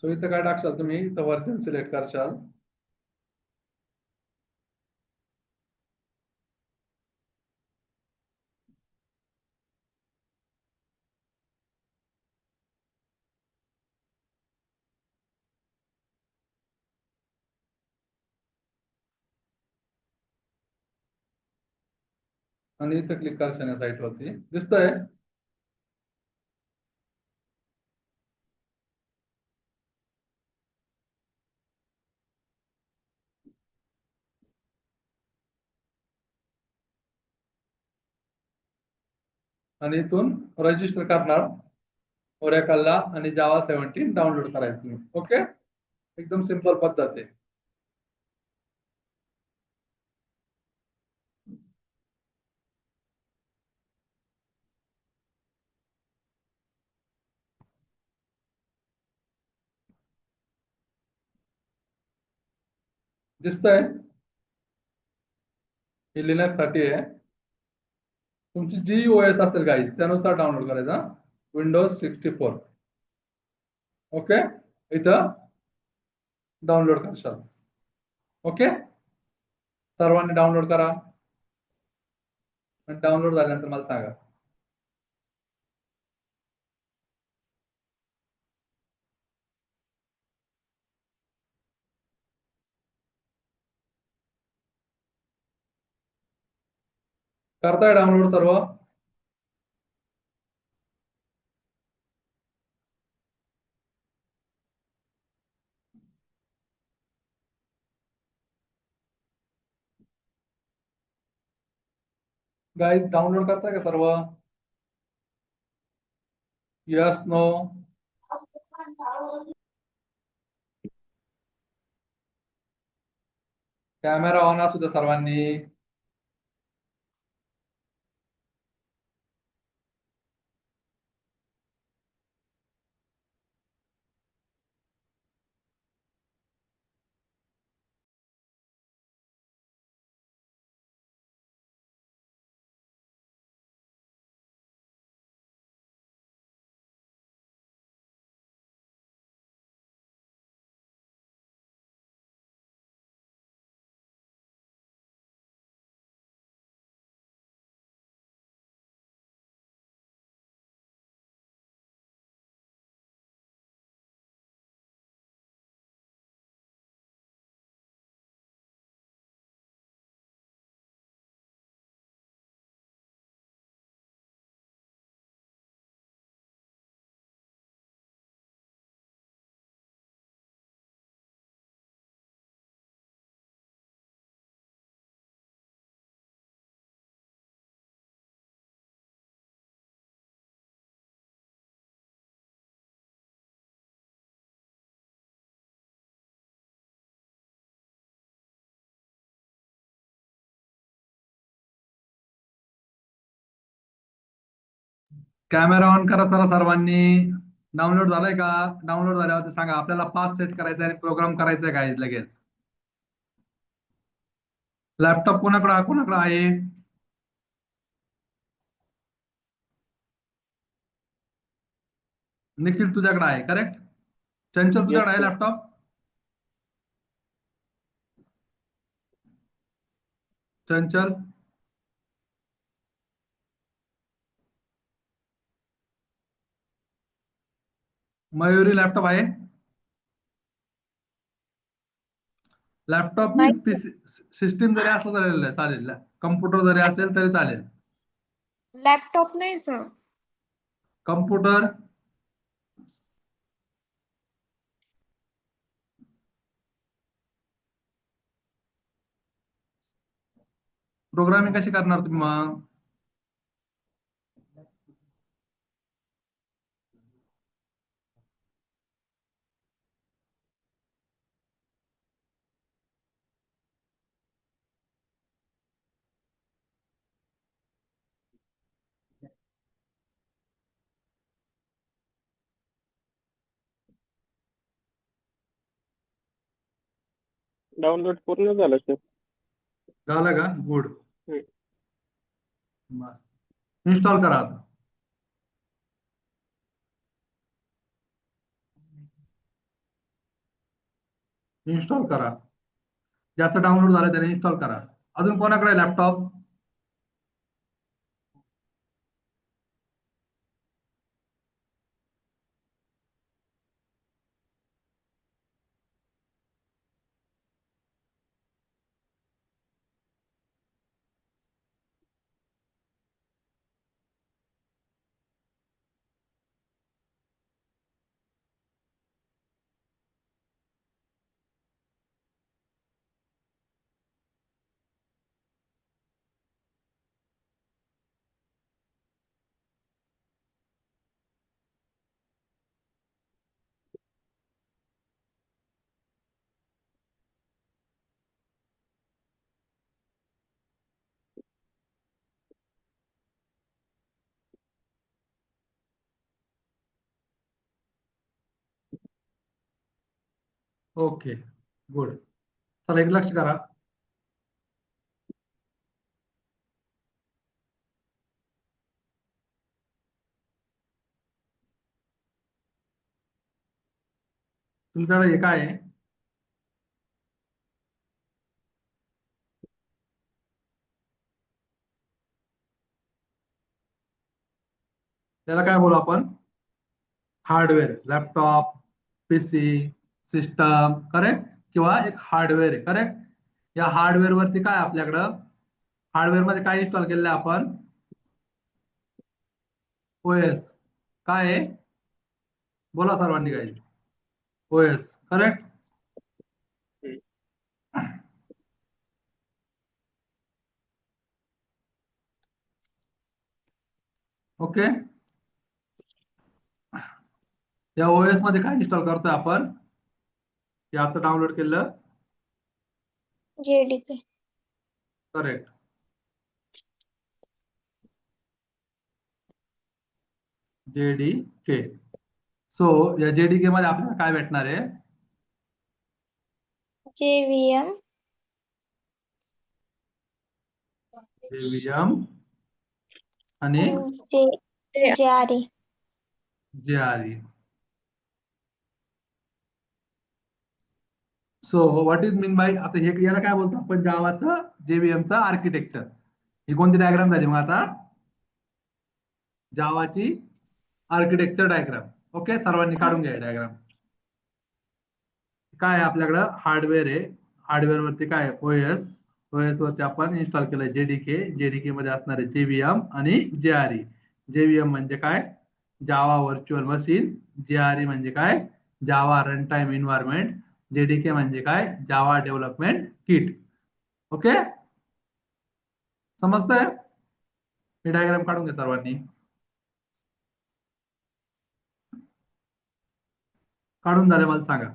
सो इथं काय टाकशाल तुम्ही? इथं व्हर्जन सिलेक्ट करशाल. आणि इथं क्लिक करशाल या साईट वरती. दिसतंय? आणि इथून रजिस्टर करणार ओरॅकलला आणि जावा 17 डाउनलोड करायचं तुम्ही. ओके. एकदम सिंपल पद्धत आहे. दिसतंय? हे लिनक्स साठी आहे. तुमची जी ओएस असेल गाईज त्यानुसार डाउनलोड करायचा. विंडोज 64. ओके. इथं डाउनलोड करशाल. ओके. सर्वांनी डाउनलोड करा. डाउनलोड झाल्यानंतर मला सांगा. करताय डाउनलोड सर्व? गाईज डाउनलोड करताय का सर्व? Yes, no? कॅमेरा ऑन असू द्या सर्वांनी. कॅमेरा ऑन करा चला सर्वांनी. डाउनलोड झालाय का? डाउनलोड झाल्यावरती सांगा. आपल्याला 5 सेट करायचा आणि प्रोग्राम करायचा आहे काय लगेच. लॅपटॉप कोणाकडे आहे? निखिल तुझ्याकडे आहे करेक्ट. चंचल तुझ्याकडे आहे लॅपटॉप? चंचल, मयुरी लॅपटॉप आहे? लॅपटॉप नाही मीन्स पीसी सिस्टीम जरी असलं तरी चालेल, कम्प्युटर जरी असेल तरी चालेल. लॅपटॉप नाही सर. कम्प्युटर, प्रोग्रामिंग कशी करणार तुम्ही मग? डाउनलोड पूर्ण झालं सर. झालं का? गुड. मस्त. इन्स्टॉल करा आता. इन्स्टॉल करा. ज्याचं डाउनलोड झालं त्याने इन्स्टॉल करा. अजून कोणाकडे लॅपटॉप? Okay good. चला एक लक्ष करा. तुमच्याकडे हे काय आहे? त्याला काय बोलू आपण? Hardware, laptop, PC, system correct, किंवा एक हार्डवेअर आहे करेक्ट. या हार्डवेअर वरती काय आपल्याकडं, हार्डवेअर मध्ये काय इन्स्टॉल केलेलं आहे आपण? ओएस. काय आहे? बोला सर्वांनी काय? OS correct. ओके. या ओएस मध्ये काय इन्स्टॉल करतोय आपण? हे आता डाउनलोड केलं JDK. करेक्ट. JDK. सो या JDK मध्ये आपल्याला काय भेटणार आहे? JVM. JVM आणि JRE. JRE. So what is mean bye, आता हे याला काय बोलतो आपण? जावाचं JVM चं आर्किटेक्चर. ही कोणती डायग्राम झाली मग आता? जावाची आर्किटेक्चर डायग्राम. ओके, सर्वांनी काढून घ्या डायग्राम. काय आहे आपल्याकडं? हार्डवेअर आहे. हार्डवेअर वरती काय? ओएस. ओएस वरती आपण इन्स्टॉल केलंय JDK. JDK मध्ये असणार आहे JVM आणि JRE. JVM म्हणजे काय? जावा व्हर्च्युअल मशीन. JRE म्हणजे काय? जावा रन टाइम एन्व्हायरमेंट. JDK म्हणजे काय? Java development kit. ओके, समजतंय? हे डायग्राम काढून घ्या सर्वांनी. काढून झाले मला सांगा.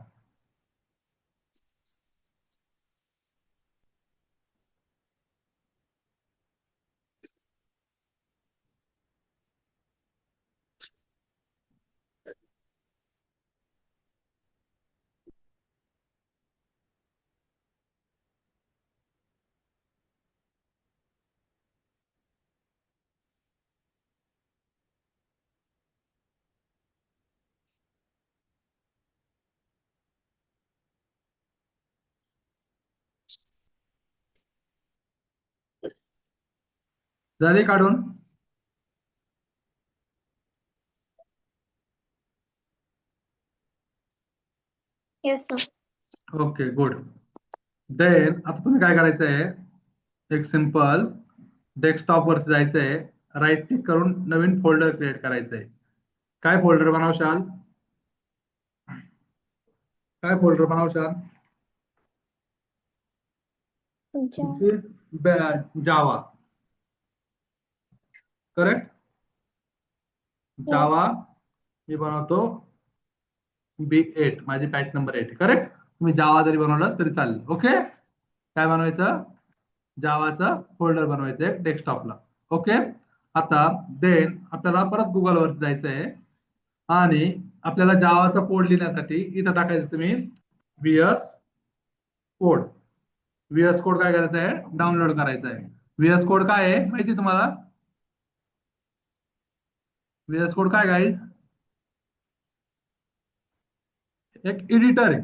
झाली काढून? Yes, sir. Okay good. Then आता तुम्ही काय करायचं आहे, एक सिंपल डेस्कटॉप वरती जायचं आहे, राईट क्लिक करून नवीन फोल्डर क्रिएट करायचं आहे. काय फोल्डर बनवशाल? काय फोल्डर बनवशाल? जावा. करेक्ट. जावा मी बनवतो B8, माझी बॅच नंबर 8. करेक्ट. तुम्ही जावा जरी बनवलं तरी चालेल. ओके. काय बनवायचं? जावाचं फोल्डर बनवायचं आहे डेस्कटॉपला. ओके. आता देन आपल्याला परत गुगल वरती जायचं आहे आणि आपल्याला जावाचा कोड लिहिण्यासाठी इथं टाकायचं तुम्ही VS कोड. VS कोड काय करायचं आहे? डाउनलोड करायचा आहे. VS कोड काय आहे माहिती तुम्हाला? VS कोड काय गाईज? एक एडिटर आहे.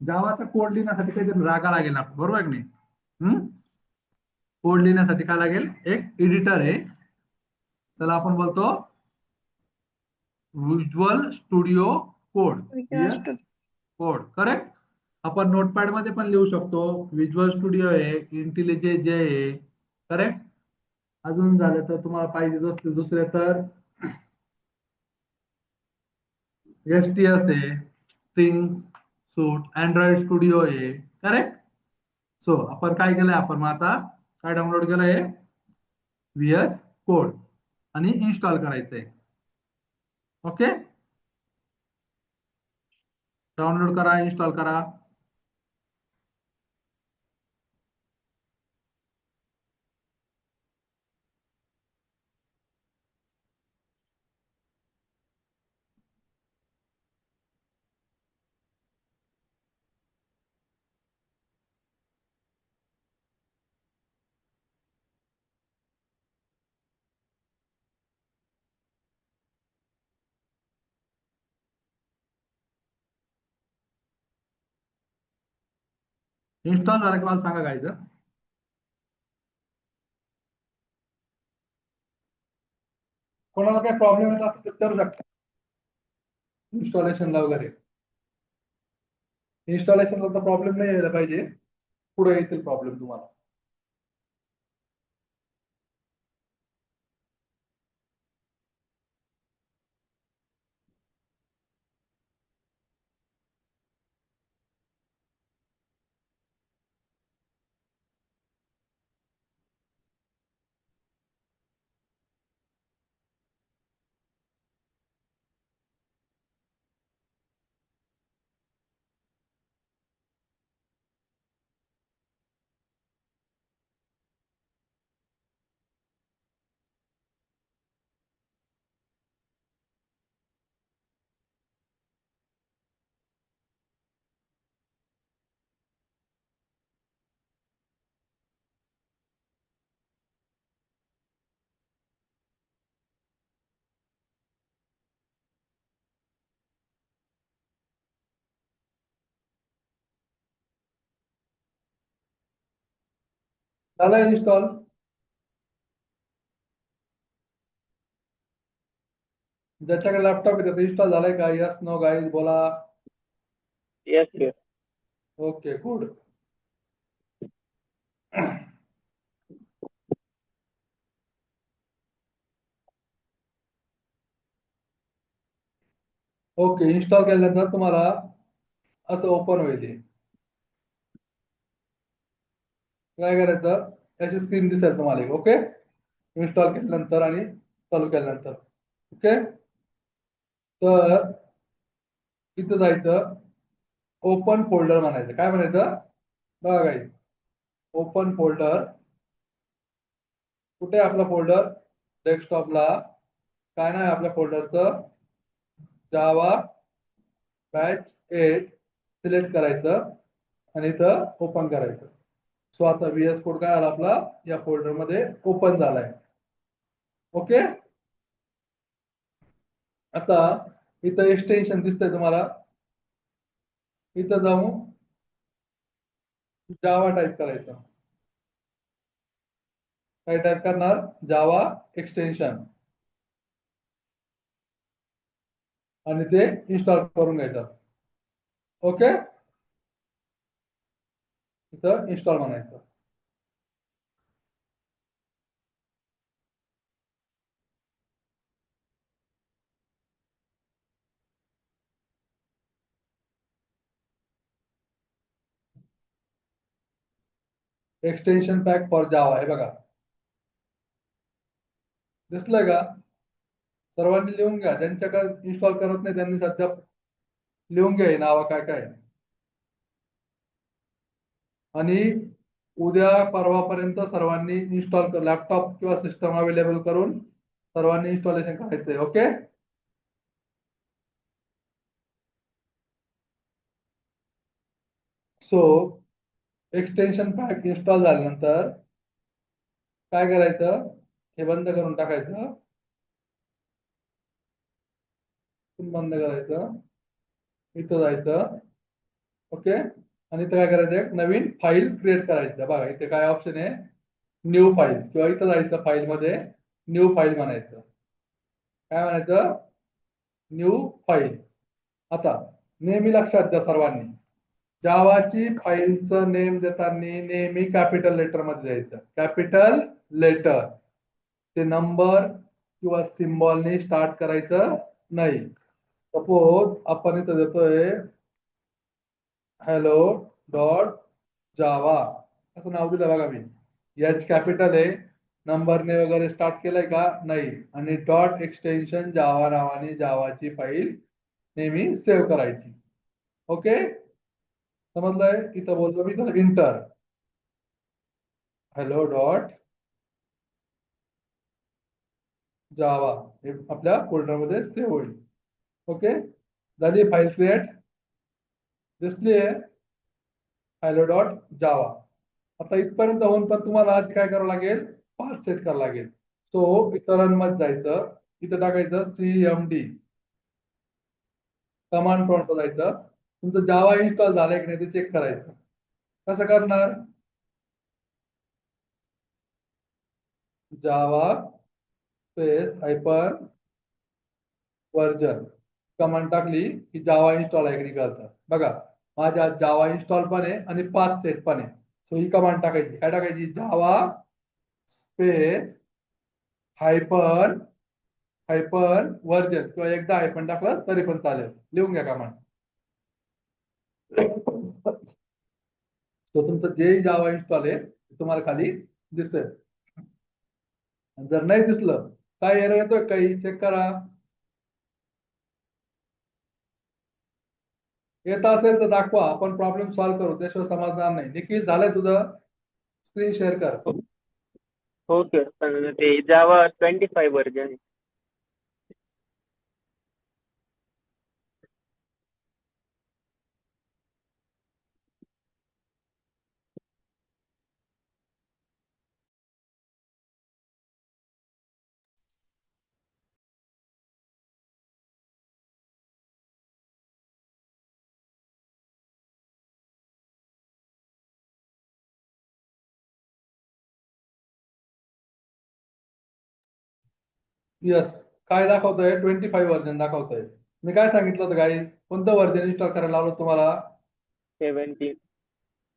जावाचा कोड लिहिण्यासाठी काहीतरी जागा लागेल ना, बरोबर की नाही? कोड लिहिण्यासाठी काय लागेल? एक एडिटर आहे, त्याला आपण बोलतो visual studio code. Code. Correct. आपण नोटपॅड मध्ये पण लिहू शकतो. व्हिज्युअल स्टुडिओ आहे, इंटेलिजे जे आहे. करेक्ट. अजून झालं तर तुम्हाला पाहिजे असतील दुसरे तर STS आहे, स्ट्रिंग्स सूट, अँड्रॉइड स्टुडिओ आहे. करेक्ट. सो आपण काय केलंय, आपण मग आता काय डाउनलोड केलंय? VS कोड आणि इन्स्टॉल करायचंय. ओके. डाउनलोड करा, इन्स्टॉल करा. इन्स्टॉल झालं की मला सांगा काय. कोणाला काही प्रॉब्लेम येत असेल तर विचारू शकता इन्स्टॉलेशनला वगैरे. इन्स्टॉलेशनला तर प्रॉब्लेम नाही यायला पाहिजे, पुढे येतील प्रॉब्लेम तुम्हाला. झालं इन्स्टॉल? ज्याच्याकडे लॅपटॉप आहे त्याचा इन्स्टॉल झालाय का? यस नो गाईज बोला. Yes sir. Okay good. Okay. Install केल्यानंतर तुम्हाला असं ओपन होईल. काय करायचं? अशी स्क्रीन दिसेल तुम्हाला. ओके. इन्स्टॉल केल्यानंतर आणि चालू केल्यानंतर. ओके. तर इथं जायचं, ओपन फोल्डर म्हणायचं. काय म्हणायचं? बघा गाईज, ओपन फोल्डर. कुठे आपला फोल्डर? डेस्कटॉपला. काय नाही आपल्या फोल्डरचं? जावा बॅच 8 सिलेक्ट करायचं आणि इथं ओपन करायचं. सो आता VS कोड काय आला आपला या फोल्डर मध्ये ओपन झालाय. ओके. आता इथं एक्सटेन्शन दिसतंय तुम्हाला, इथं जाऊन जावा टाईप करायचं. काय टाईप करणार जावा एक्सटेन्शन आणि ते इन्स्टॉल करून घ्यायचं. ओके, इथं इन्स्टॉल म्हणायचं. एक्सटेन्शन पॅक फॉर जावा हे बघा, दिसलं का? सर्वांनी लिहून घ्या, ज्यांच्याकडे इन्स्टॉल करत नाही त्यांनी सध्या लिहून घ्या नाव काय काय. आणि उद्या परवापर्यंत सर्वांनी इन्स्टॉल कर, लॅपटॉप किंवा सिस्टम अवेलेबल करून सर्वांनी इन्स्टॉलेशन करायचंय. Okay, so extension pack install झाल्यानंतर काय करायचं, हे बंद करून टाकायचं, बंद करायचं, इथं जायचं. ओके, आणि इथं काय करायचं, एक नवीन फाईल क्रिएट करायचं. बघा इथे काय ऑप्शन आहे, न्यू फाईल, किंवा इथं जायचं फाईल मध्ये न्यू फाईल म्हणायचं. काय म्हणायचं, न्यू फाईल. आता नेहमी लक्षात द्या सर्वांनी, जावाची फाईलचं नेम देताना नेहमी कॅपिटल लेटर मध्ये द्यायचं. कॅपिटल लेटर, ते नंबर किंवा सिम्बॉलने स्टार्ट करायचं नाही. सपोज आपण इथं देतोय हॅलो डॉट जावा असं नाव दिलं बघा मी, एच कॅपिटल आहे, नंबरने वगैरे स्टार्ट केलंय का नाही, आणि डॉट एक्सटेन्शन जावा नावाने जावाची फाईल नेहमी सेव्ह करायची. ओके, समजलंय? इथं बोललो मी तर इंटर हॅलो डॉट जावा हे आपल्या फोल्डर मध्ये सेव्ह होईल. ओके, झाली फाईल क्रिएट, दिसली आहे हॅलो डॉट जावा. आता इथपर्यंत होऊन पण तुम्हाला आज काय करावं लागेल, पाथ सेट करावं लागेल. सो इथं रन मध्ये जायचं, इथं टाकायचं cmd, कमांड प्रॉम्प्ट जायचं, तुमचं जावा इन्स्टॉल झालंय की नाही ते चेक करायचं. कसं करणार, Java space hyphen version command टाकली की जावा इन्स्टॉल आहे की नाही कळतं. बघा माझ्या जावा इन्स्टॉल पण आहे आणि पाथ सेट पण आहे. सो ही कमांड टाकायची, काय टाकायची, Java space hyphen hyphen version, किंवा एकदा हायफन टाकलं तरी पण चालेल, लिहून घ्या कमांड. तो तुमचं जे जावा इन्स्टॉल आहे ते तुम्हाला खाली दिसेल. जर नाही दिसलं, काय एरर येतोय काही चेक करा. येत असेल तर दाखवा, आपण प्रॉब्लेम सॉल्व्ह करू, त्याशिवाय समजणार नाही. निखिल झालंय तुझं, स्क्रीन शेअर कर. हो सर, पण ते जावा 25 व्हर्जन. यस, काय दाखवतोय, 25 व्हर्जन दाखवतोय. मी काय सांगितलं होतं गाईज, कोणतं व्हर्जन इन्स्टॉल करायला लावलं तुम्हाला? 17.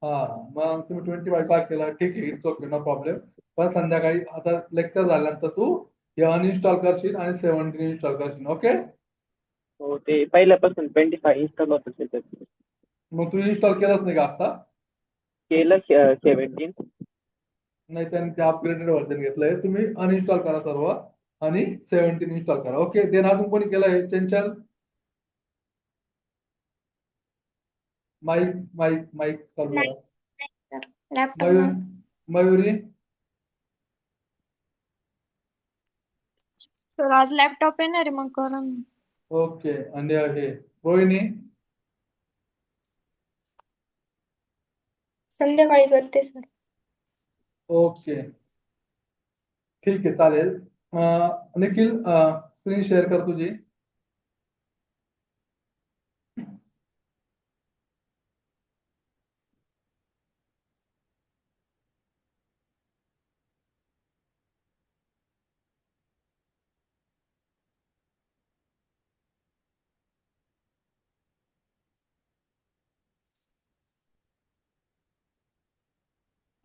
हा, मग तुम्ही 25 काय केलं, ठीक आहे, इट्स ओके, नो प्रॉब्लेम. पण संध्याकाळी आता लेक्चर झाल्यानंतर तू हे अनइन्स्टॉल करशील आणि 17 इन्स्टॉल करशील. ओके, हो, ते पहिल्यापासून 25 इन्स्टॉल होतं त्याच्यात. मग तू इन्स्टॉल केलंच नाही का आता? केलं 17. नाही, त्यांनी ते अपग्रेडेड व्हर्जन घेतलंय. तुम्ही अनइन्स्टॉल करा सर्व आणि 17 इन्स्टॉल करा. ओके, देन अजून कोणी केलंय, चंचल? माईक माईक माईक चालू नाही करा. सर, लॅपटॉप मयूर मयुरी तर आज लॅपटॉप येणार आहे मग करा ना. ओके, आणि हे रोहिणी संध्याकाळी करते सर. ओके, ठीक आहे, चालेल. निखिल स्क्रीन शेअर कर तुझी.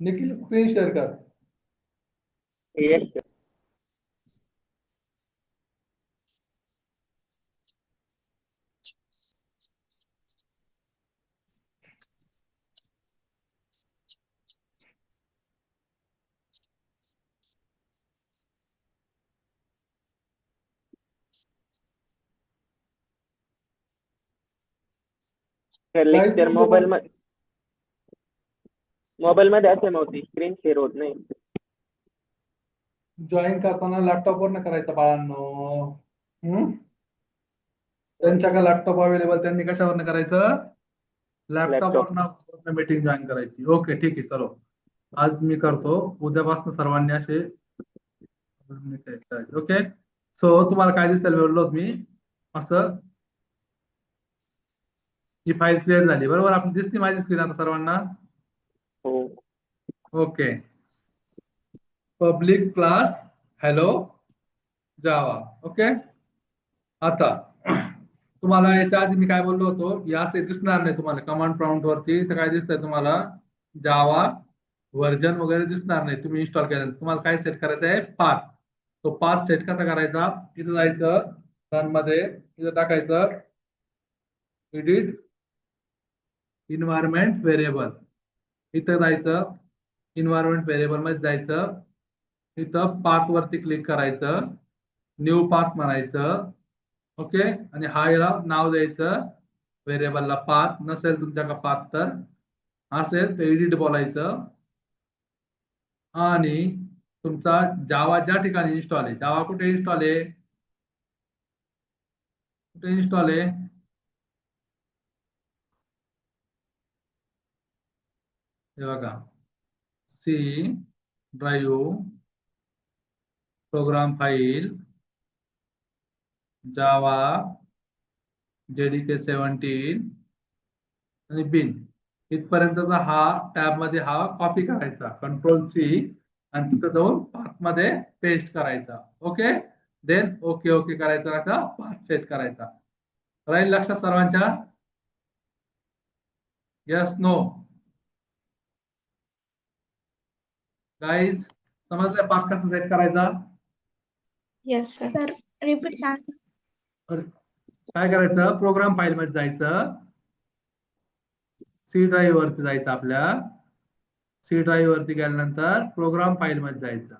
निखिल स्क्रीन शेअर कर. Yes sir. लेक्चर मोबाईल मध्ये असेल होती, स्क्रीन शेअर होत नाही. जॉईन करताना लॅपटॉप वर करायचं बाळांनो. त्यांच्याकडे लॅपटॉप अवेलेबल, त्यांनी कशावर करायचं? लॅपटॉप वर मीटिंग जॉईन करायची. ओके ठीक आहे. चलो आज मी करतो, उद्यापासून सर्वांनी असे. ओके. सो तुम्हाला काय दिसेल बोललो मी असं, ही फाईल क्लिअर झाली बरोबर. आपली दिसते माझी स्क्रीन आता सर्वांना? हो. ओके. पब्लिक क्लास हॅलो जावा. ओके. आता तुम्हाला याच्या आधी मी काय बोललो होतो, या असे दिसणार नाही तुम्हाला कमांड प्रॉम्प्ट वरती. तर काय दिसतंय तुम्हाला? जावा व्हर्जन वगैरे दिसणार नाही. तुम्ही इन्स्टॉल केल्यानंतर तुम्हाला काय सेट करायचं आहे? पाथ. तो पाथ सेट कसा करायचा? इथं जायचं रन मध्ये, इथं टाकायचं एडिट इन्व्हायरमेंट व्हेरिएबल. इथं जायचं इन्व्हायरमेंट व्हेरिएबल मध्ये जायचं, इथं पाथ वरती क्लिक करायचं, न्यू पाथ म्हणायचं. ओके. आणि हा याला नाव द्यायचं व्हेरिएबलला. पाथ नसेल तुमच्याकडे पाथ तर असेल तर एडिट बोलायचं. आणि तुमचा जावा ज्या ठिकाणी इन्स्टॉल आहे, जावा कुठे इन्स्टॉल आहे? कुठे इन्स्टॉल आहे? हे बघा, सी ड्राईव्ह, प्रोग्राम फाईल, जावा, JDK 17 आणि बिन. इथपर्यंतचा हा टॅब मध्ये हा कॉपी करायचा, कंट्रोल C, आणि तिथं जाऊन पाथ मध्ये पेस्ट करायचा. ओके. देन ओके ओके करायचं, असा पाथ सेट करायचा. राहील लक्षात सर्वांच्या? Yes no guys? समजलं पाथ कसा सेट करायचा? Yes, sir. सर रिपीट सांग. काय करायचं? प्रोग्राम फाईल मध्ये जायचं, सी ड्राईव्ह वरती जायचं. आपल्या सी ड्राईव्ह वरती गेल्यानंतर प्रोग्राम फाईल मध्ये जायचं.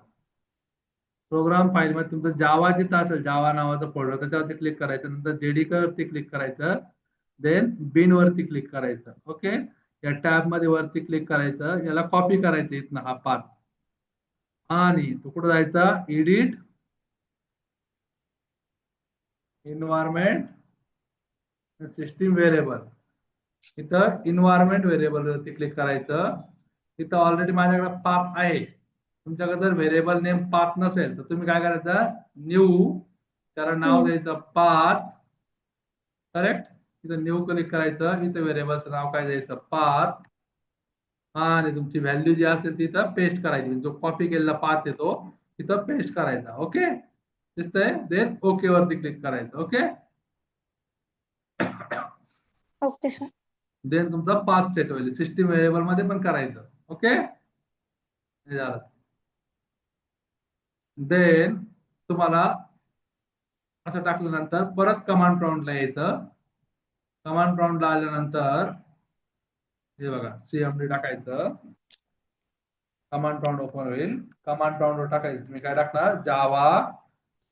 प्रोग्राम फाईल मध्ये तुमचं जावा जिथं असेल, जावा नावाचं फोल्डर, त्याच्यावरती क्लिक करायचं. नंतर JDK वरती क्लिक करायचं, देन बिन वरती क्लिक करायचं. ओके. या टॅब मध्ये वरती क्लिक करायचं, याला कॉपी करायचं इथनं हा पाथ, आणि तो कुठं जायचा? Edit environment system variable. इथं इन्व्हायरमेंट व्हेरिएबल वरती क्लिक करायचं. इथं ऑलरेडी माझ्याकडे पाथ आहे. तुमच्याकडे जर व्हेरिएबल नेम पाथ नसेल तर तुम्ही काय करायचं? न्यू, त्याला नाव द्यायचं पाथ. करेक्ट. इथं न्यू क्लिक करायचं, इथं व्हेरिएबलचं नाव काय द्यायचं? पाथ. आणि तुमची व्हॅल्यू जी असेल ती इथं पेस्ट करायची. जो कॉपी केलेला पाथ येतो तिथं पेस्ट करायचा. ओके. दिसतंय? देन ओके वरती क्लिक करायचं. ओके. Okay, sir. देन तुमचा पाथ सेट होईल. सिस्टीम व्हेरिएबल मध्ये पण करायचं. ओके. देन तुम्हाला असं टाकल्यानंतर परत कमांड प्रॉम्प्टला यायचं. कमांड प्रॉम्प्टला आल्यानंतर हे बघा, CMD टाकायचं. कमांड प्रॉम्प्ट ओपन होईल. कमांड प्रॉम्प्टवर टाकायचं, तुम्ही काय टाकणार? Java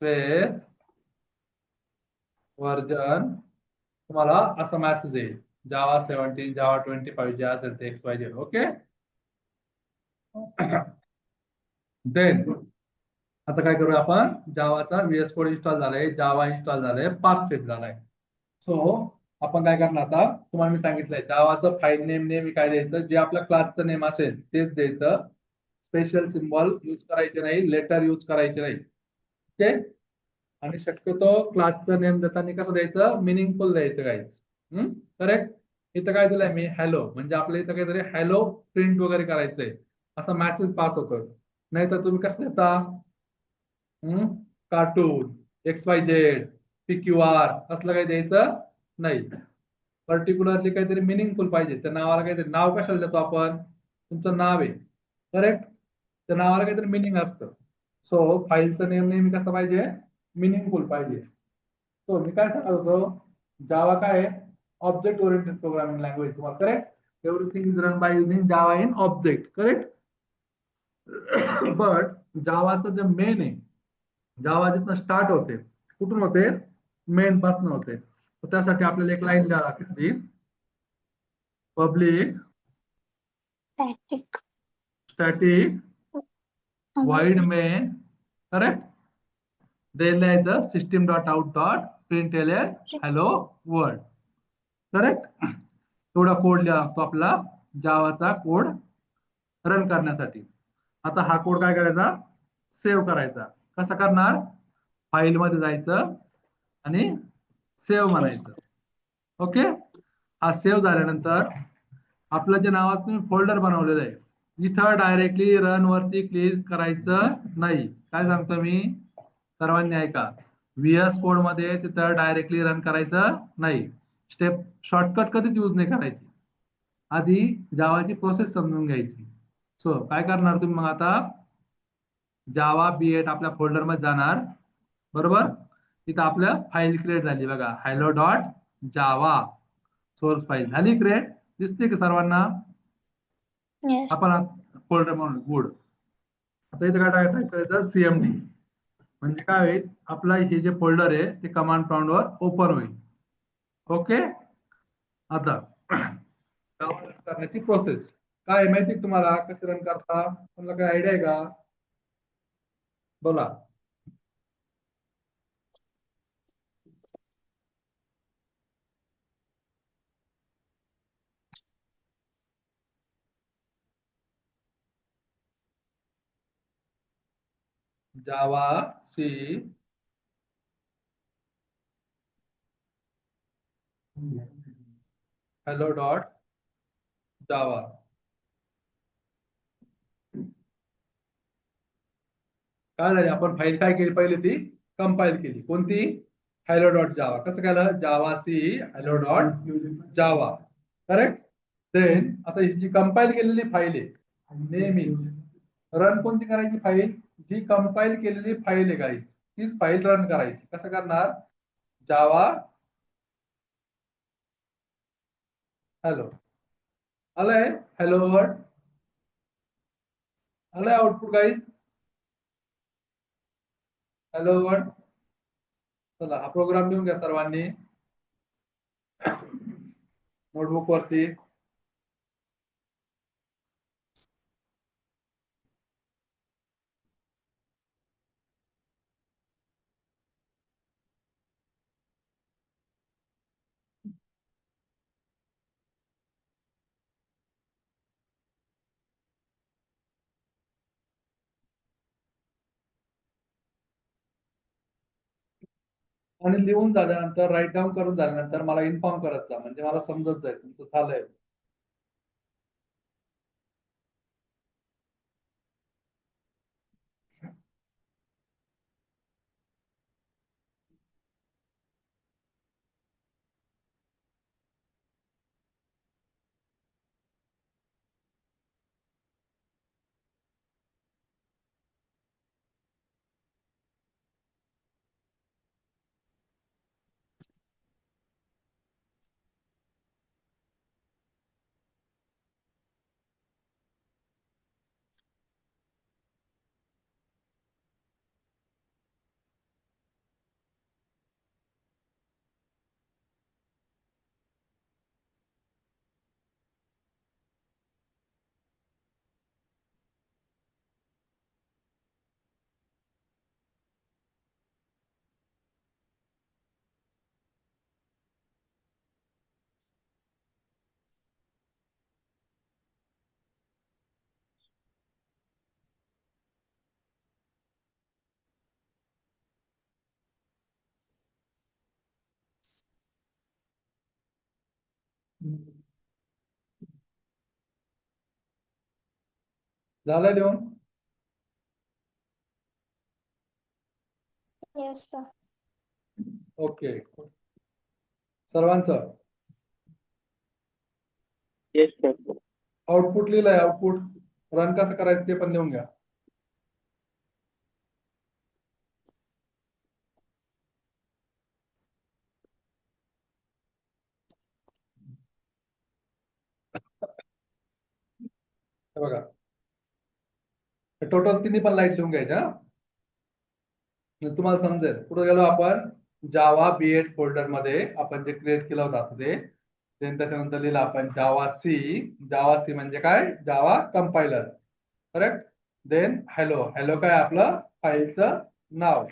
space version. तुम्हाला असा मेसेज येईल, जावा 17, जावा 25 जे असेल ते XYZ. ओके. देन आता काय करूया आपण? जावाचा VS कोड इन्स्टॉल झालाय, जावा इन्स्टॉल झालाय, पाथ सेट झालाय. सो आपण काय करणार आता? तुम्हाला मी सांगितलंय जावाचं फाईल नेम नेहमी काय द्यायचं? जे आपल्या क्लासचं नेम असेल तेच द्यायचं. स्पेशल सिम्बॉल यूज करायचे नाही, लेटर यूज करायचे नाही. ओके. आणि शक्यतो क्लासचं नेम देताना कसं द्यायचं? मिनिंगफुल द्यायचं गाईज. करेक्ट. इथं काय दिलंय मी? हॅलो. म्हणजे आपल्या इथं काहीतरी हॅलो प्रिंट वगैरे करायचंय, असा मेसेज पास होतो. नाहीतर तुम्ही कसं देता? कार्टून, XYZ, PQR असलं काही द्यायचं नाही. पर्टिक्युलरली काहीतरी मिनिंगफुल पाहिजे. त्या नावाला काहीतरी नाव कशाला देतो आपण? तुमचं नाव आहे, करेक्ट. त्या नावाला काहीतरी मिनिंग असतं. सो फाईलचं नेम नेहमी कसं पाहिजे, मिनिंगफुल पाहिजे. सो मी काय सांगत होतो, जावा काय आहे, ऑब्जेक्ट ओरिएंटेड प्रोग्रामिंग लँग्वेज. तुम्हाला correct. Everything is run by using Java in object. Correct. But जावाचं जे मेन आहे, जावा जिथं स्टार्ट होते, कुठून होते, मेन पासून होते. तर त्यासाठी आपल्याला एक लाईन द्यावी लागते, public Static. Static void main. Correct. Then लिहायचं system dot out dot println hello world. Correct. एवढा कोड लिहा लागतो आपला जावाचा कोड रन करण्यासाठी. आता हा कोड काय करायचा, सेव्ह करायचा. कसं करणार, फाईल मध्ये जायचं आणि सेव्ह म्हणायचं. ओके. हा सेव्ह झाल्यानंतर आपलं जे नावाचं तुम्ही फोल्डर बनवलेलं आहे, इथं डायरेक्टली रन वरती क्लिक करायचं नाही. काय सांगतो मी, सर्वांनी ऐका. व्हीएस कोड मध्ये तिथं डायरेक्टली रन करायचं नाही. स्टेप शॉर्टकट कधीच यूज नाही करायची. आधी जावाची प्रोसेस समजून घ्यायची. सो काय करणार तुम्ही मग, आता जावा B8 आपल्या फोल्डर मध्ये जाणार. बरोबर. तिथं आपल्या फाईल क्रिएट झाली बघा, hello dot Java source file झाली क्रिएट. दिसते की सर्वांना. Yes. आपण फोल्डर म्हणून गुड. आता इथं काय टाईप करायचं, CMD. म्हणजे काय होईल, आपला हे जे फोल्डर आहे ते कमांड प्रॉम्प्ट वर ओपन होईल. ओके. आता जावा रन करण्याची प्रोसेस काय माहिती तुम्हाला, कशी रन करता, तुम्हाला काय आयडिया आहे का, बोला. जावा सी हॅलो डॉट जावा. काय झाली, आपण फाईल काय केली, पहिले ती कंपाईल केली. कोणती, हॅलो डॉट जावा. कसं केलं, Java C hello dot Java. Correct. Then आता ही जी कंपाईल केलेली फाईल आहे, नेहमी रन कोणती करायची, फाईल जी कंपाईल केलेली फाईल आहे गाईज, तीच फाईल रन करायची. कसं करणार, जावा हॅलो, आलंय हॅलो वर्ड, आलंय आउटपुट गाईज, हॅलो वर्ड. चला हा प्रोग्राम लिहून घ्या सर्वांनी नोटबुक वरती. आणि लिहून झाल्यानंतर, राईट डाऊन करून झाल्यानंतर मला इन्फॉर्म करत जा, म्हणजे मला समजत जाईल तुमचं झालंय. झालं लिहून. Yes, sir. ओके. सर्वांचं येस सर. आउटपुट लिहिलंय, आउटपुट रन कसं करायचं ते पण लिहून घ्या. हे बघा, टोटल तिन्ही पण लाईट लिहून घ्यायच्या. तुम्हाला समजेल. पुढे गेलो आपण जावा B8 फोल्डर मध्ये आपण जे क्रिएट केलं होतं ते. त्याच्यानंतर लिहिलं आपण जावा सी म्हणजे काय, Java compiler, correct. Then hello, hello काय आपलं फाईलचं नाव,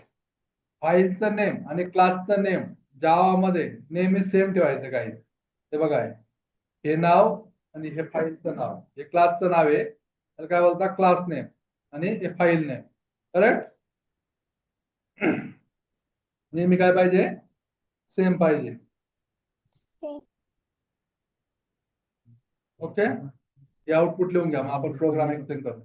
फाईलचं नेम आणि क्लासचं नेम जावा मध्ये नेहमी सेम ठेवायचं काही. हे बघा, हे नाव आणि हे फाईलचं नाव, हे क्लासचं नाव आहे, त्याला काय बोलतात क्लास नेम, आणि हे फाईल नेम, करेक्ट. नेहमी काय पाहिजे, सेम पाहिजे. ओके, हे आउटपुट लिहून घ्या, मग आपण प्रोग्राम एक्सप्लेन करू.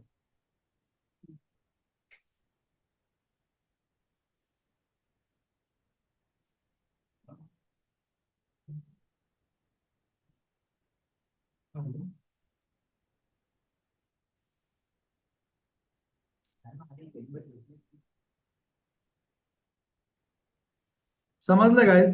समजलं गाईज?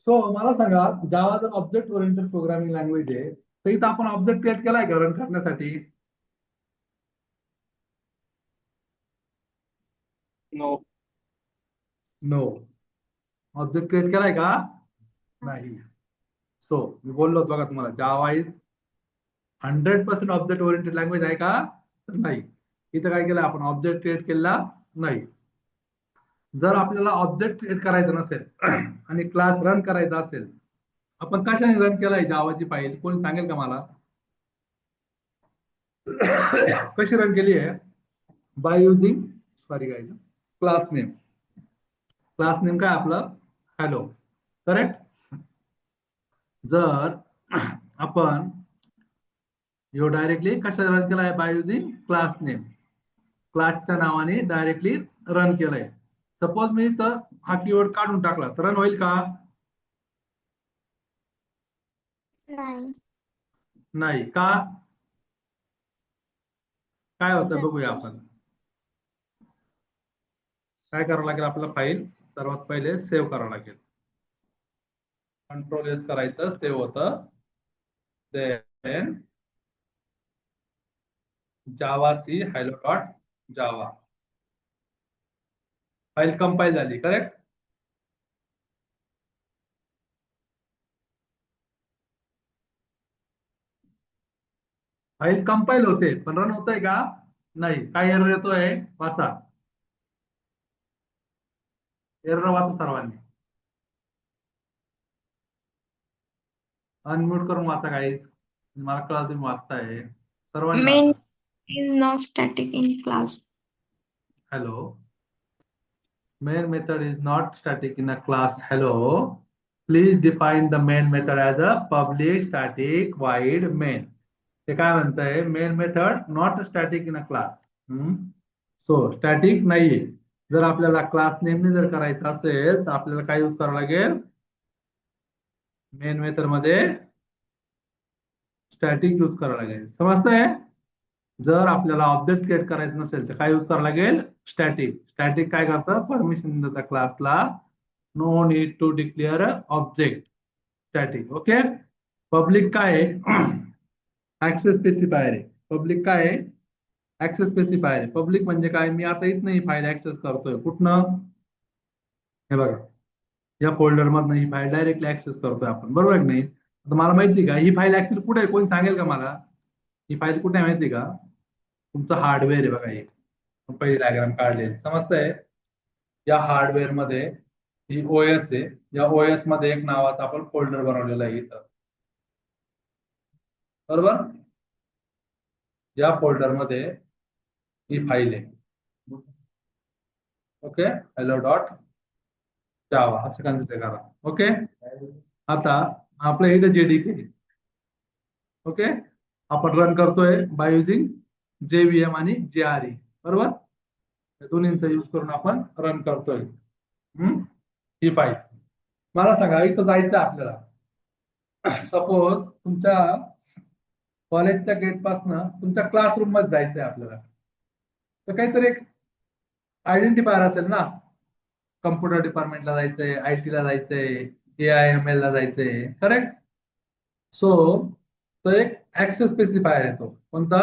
सो मला सांगा, जावा जर ऑब्जेक्ट ओरिएंटेड प्रोग्रामिंग लँग्वेज आहे, तर इथं आपण ऑब्जेक्ट क्रिएट केलाय का रन करण्यासाठी? नो. नो. ऑब्जेक्ट क्रिएट केलाय का? नाही. सो मी बोललो होतो बघा तुम्हाला, Java is 100% object oriented language आहे का? तर नाही. इथं काय केलं आपण, ऑब्जेक्ट क्रिएट केला नाही. जर आपल्याला ऑब्जेक्ट क्रिएट करायचं नसेल आणि क्लास रन करायचा असेल, आपण कशाने रन केलाय जावाची फाईल, कोणी सांगेल का मला? कशी रन केली आहे? By using, sorry guys, class name. Class name काय आपलं, हॅलो, करेक्ट. जर आपण यो डायरेक्टली कशा रन केलाय, बाय युझिंग क्लास नेम, क्लासच्या नावाने डायरेक्टली रन केलंय. सपोज मी तर हा कीवर्ड काढून टाकला तर रन होईल का? नाही. का? काय होतं बघूया आपण. काय करावं लागेल, आपल्याला फाईल सर्वात पहिले सेव्ह करावं लागेल. कंट्रोल एस करायचं, सेव्ह होतं. Then Java C hello dot Java, file compile झाली, करेक्ट. फाईल कंपाईल होते पण रन होतंय का? नाही. काय एरर येतोय, वाचा. एरर वाचा सर्वांनी, अनम्यूट करून वाचा गाईज, मला कळलं तुम्ही वाचताय. सर्वांनी Main वाचा. is not static in class. Hello. Main method is not static in a class. Hello. Please define the main method as a public static void main. ते काय म्हणतंय, main method not static in a class. So static नाहीये. जर आपल्याला class नेमने जर करायचं असेल तर आपल्याला काय यूज करावं लागेल, मेन मेथड मध्ये स्टॅटिक यूज करावं लागेल. समजतंय? जर आपल्याला ऑब्जेक्ट क्रिएट करायचं नसेल तर काय यूज करावं लागेल, स्टॅटिक. स्टॅटिक काय करतं, परमिशन देतं क्लासला, no need to declare object. Static. Okay. Public काय आहे, ऍक्सेस स्पेसिफायर आहे. पब्लिक काय आहे, ऍक्सेस स्पेसिफायर आहे. पब्लिक म्हणजे काय, मी आता इथं ही फाईल ऍक्सेस करतोय, कुठनं, हे बघा, या फोल्डर मधनं ही फाईल डायरेक्टली ऍक्सेस करतोय आपण, बरोबर की नाही? आता मला माहिती का ही फाईल ऍक्च्युअली कुठे आहे, कोणी सांगेल का मला? ही फाईल कुठे आहे माहिती का? तुमचं हार्डवेअर आहे बघा, हे पहिली डायग्राम काढले, समजतंय? या हार्डवेअर मध्ये ही ओएस आहे. या ओएस मध्ये एक नावाचा आपण फोल्डर बनवलेला आहे इथं, बरोबर. या फोल्डर मध्ये ही फाईल आहे. ओके, हॅलो डॉट जावा असं कन्सिडर करा. ओके. आता आपल्या इथं जेडीके, ओके, आपण रन करतोय बाय युझिंग JVM आणि JRE, बरोबर. दोन्हींचा यूज करून आपण रन करतोय ही फाईल. मला सांगा, इथं जायचं आपल्याला, सपोज तुमच्या कॉलेजच्या गेट पासन तुमच्या क्लासरूम मध्ये जायचंय आपल्याला, तर काहीतरी एक आयडेंटिफायर असेल ना. कम्प्युटर डिपार्टमेंटला जायचंय, IT ला जायचंय, AIML ला जायचंय, करेक्ट. सो तो एक ऍक्सेस स्पेसिफायर येतो, कोणता?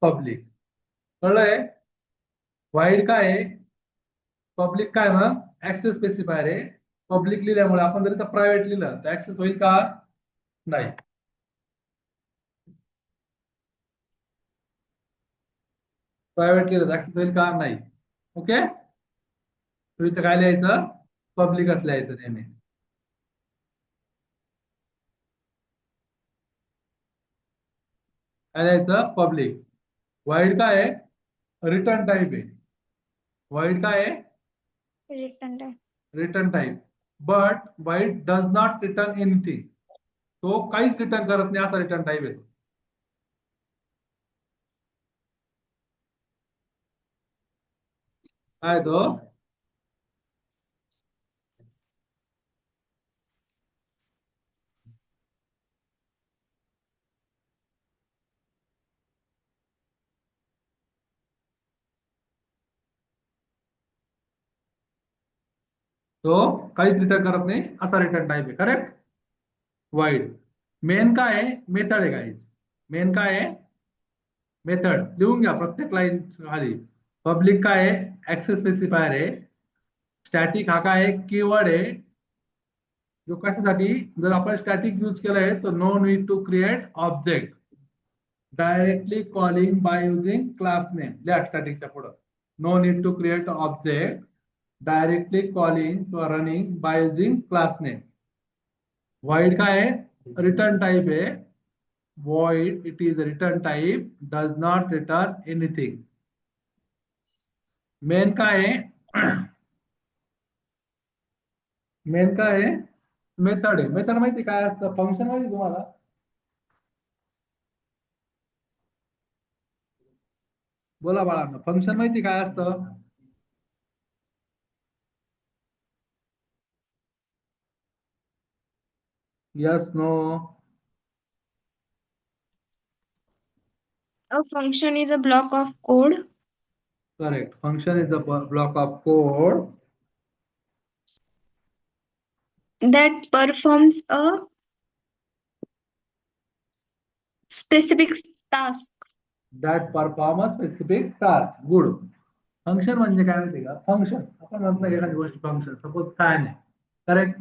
पब्लिक. कळलंय? वाईड काय आहे? पब्लिक काय मग? ऍक्सेस स्पेसिफायर आहे. पब्लिक लिहिल्यामुळे आपण जर इथं प्रायव्हेट लिहिलं तर ऍक्सेस होईल का? नाही. प्रायव्हेट लिहिलं तर ऍक्सेस होईल का? नाही. ओके. तर इथं काय लिहायचं? पब्लिकच लिहायचं नेहमी. काय लिहायचं? पब्लिक. वाईड काय आहे? रिटर्न टाइप आहे. वाईड काय आहे? Return type. Return type. But wide does not return anything. तो काहीच रिटर्न करत नाही असा रिटर्न टाइप येतो. काय तो? तो काहीच रिटर्न करत नाही असा रिटर्न टाइप आहे. करेक्ट. वाईड. मेन काय आहे? मेथड आहे गाईज. मेन काय आहे? मेथड. लिहून घ्या प्रत्येक लाईन खाली. पब्लिक काय आहे? ऍक्सेस स्पेसिफायर आहे. स्टॅटिक हा काय आहे? कीवर्ड आहे. जो कशासाठी? जर आपण स्टॅटिक यूज केलंय तर no need to create object, directly calling by using class name. लिहा स्टॅटिकच्या पुढं. No need to create object, directly calling किंवा running by using class name. Void काय आहे? रिटर्न टाइप आहे. void, it is a return type, does not return anything. Main काय आहे? Main काय आहे? मेथड आहे. मेथड माहिती काय असतं? फंक्शन माहिती तुम्हाला? बोला बाळांनो, फंक्शन माहिती काय असतं? Yes, no? A function is a block of code Correct. Function is a block of code that performs a specific task. that perform a specific task. Good. Function म्हणजे काय माहिती का? फंक्शन आपण म्हणतो एखादी गोष्ट फंक्शन. सपोज फॅन आहे. Correct.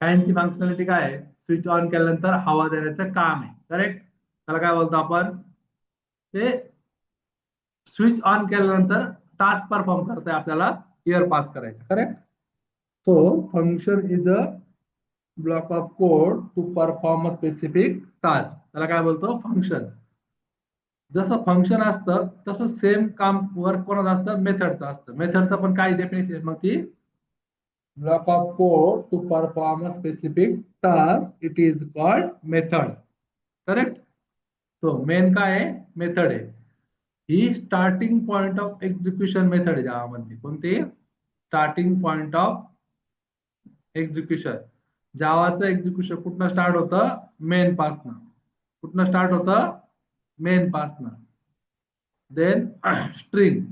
फॅनची functionality काय आहे? स्विच ऑन केल्यानंतर हवा देण्याचं काम आहे. करेक्ट. त्याला काय बोलतो आपण? ते स्विच ऑन केल्यानंतर टास्क परफॉर्म करते, आपल्याला एअर पास करायचं. Correct. So function is a block of code to perform a specific task. त्याला काय बोलतो? फंक्शन. जसं फंक्शन असतं तसं सेम काम वर्क कोणाचं असतं? मेथडचं असतं. मेथडचं पण काय डेफिनेशन? मग ती block of code to perform a specific task, it is called method. Correct. So main काय आहे? मेथड आहे. ही starting point of execution method आहे जावामध्ये. कोणती? Starting point of execution. जावाचं एक्झिक्युशन कुठनं स्टार्ट होतं? मेन पासनं. कुठनं स्टार्ट होतं? मेन पासनं. Then string.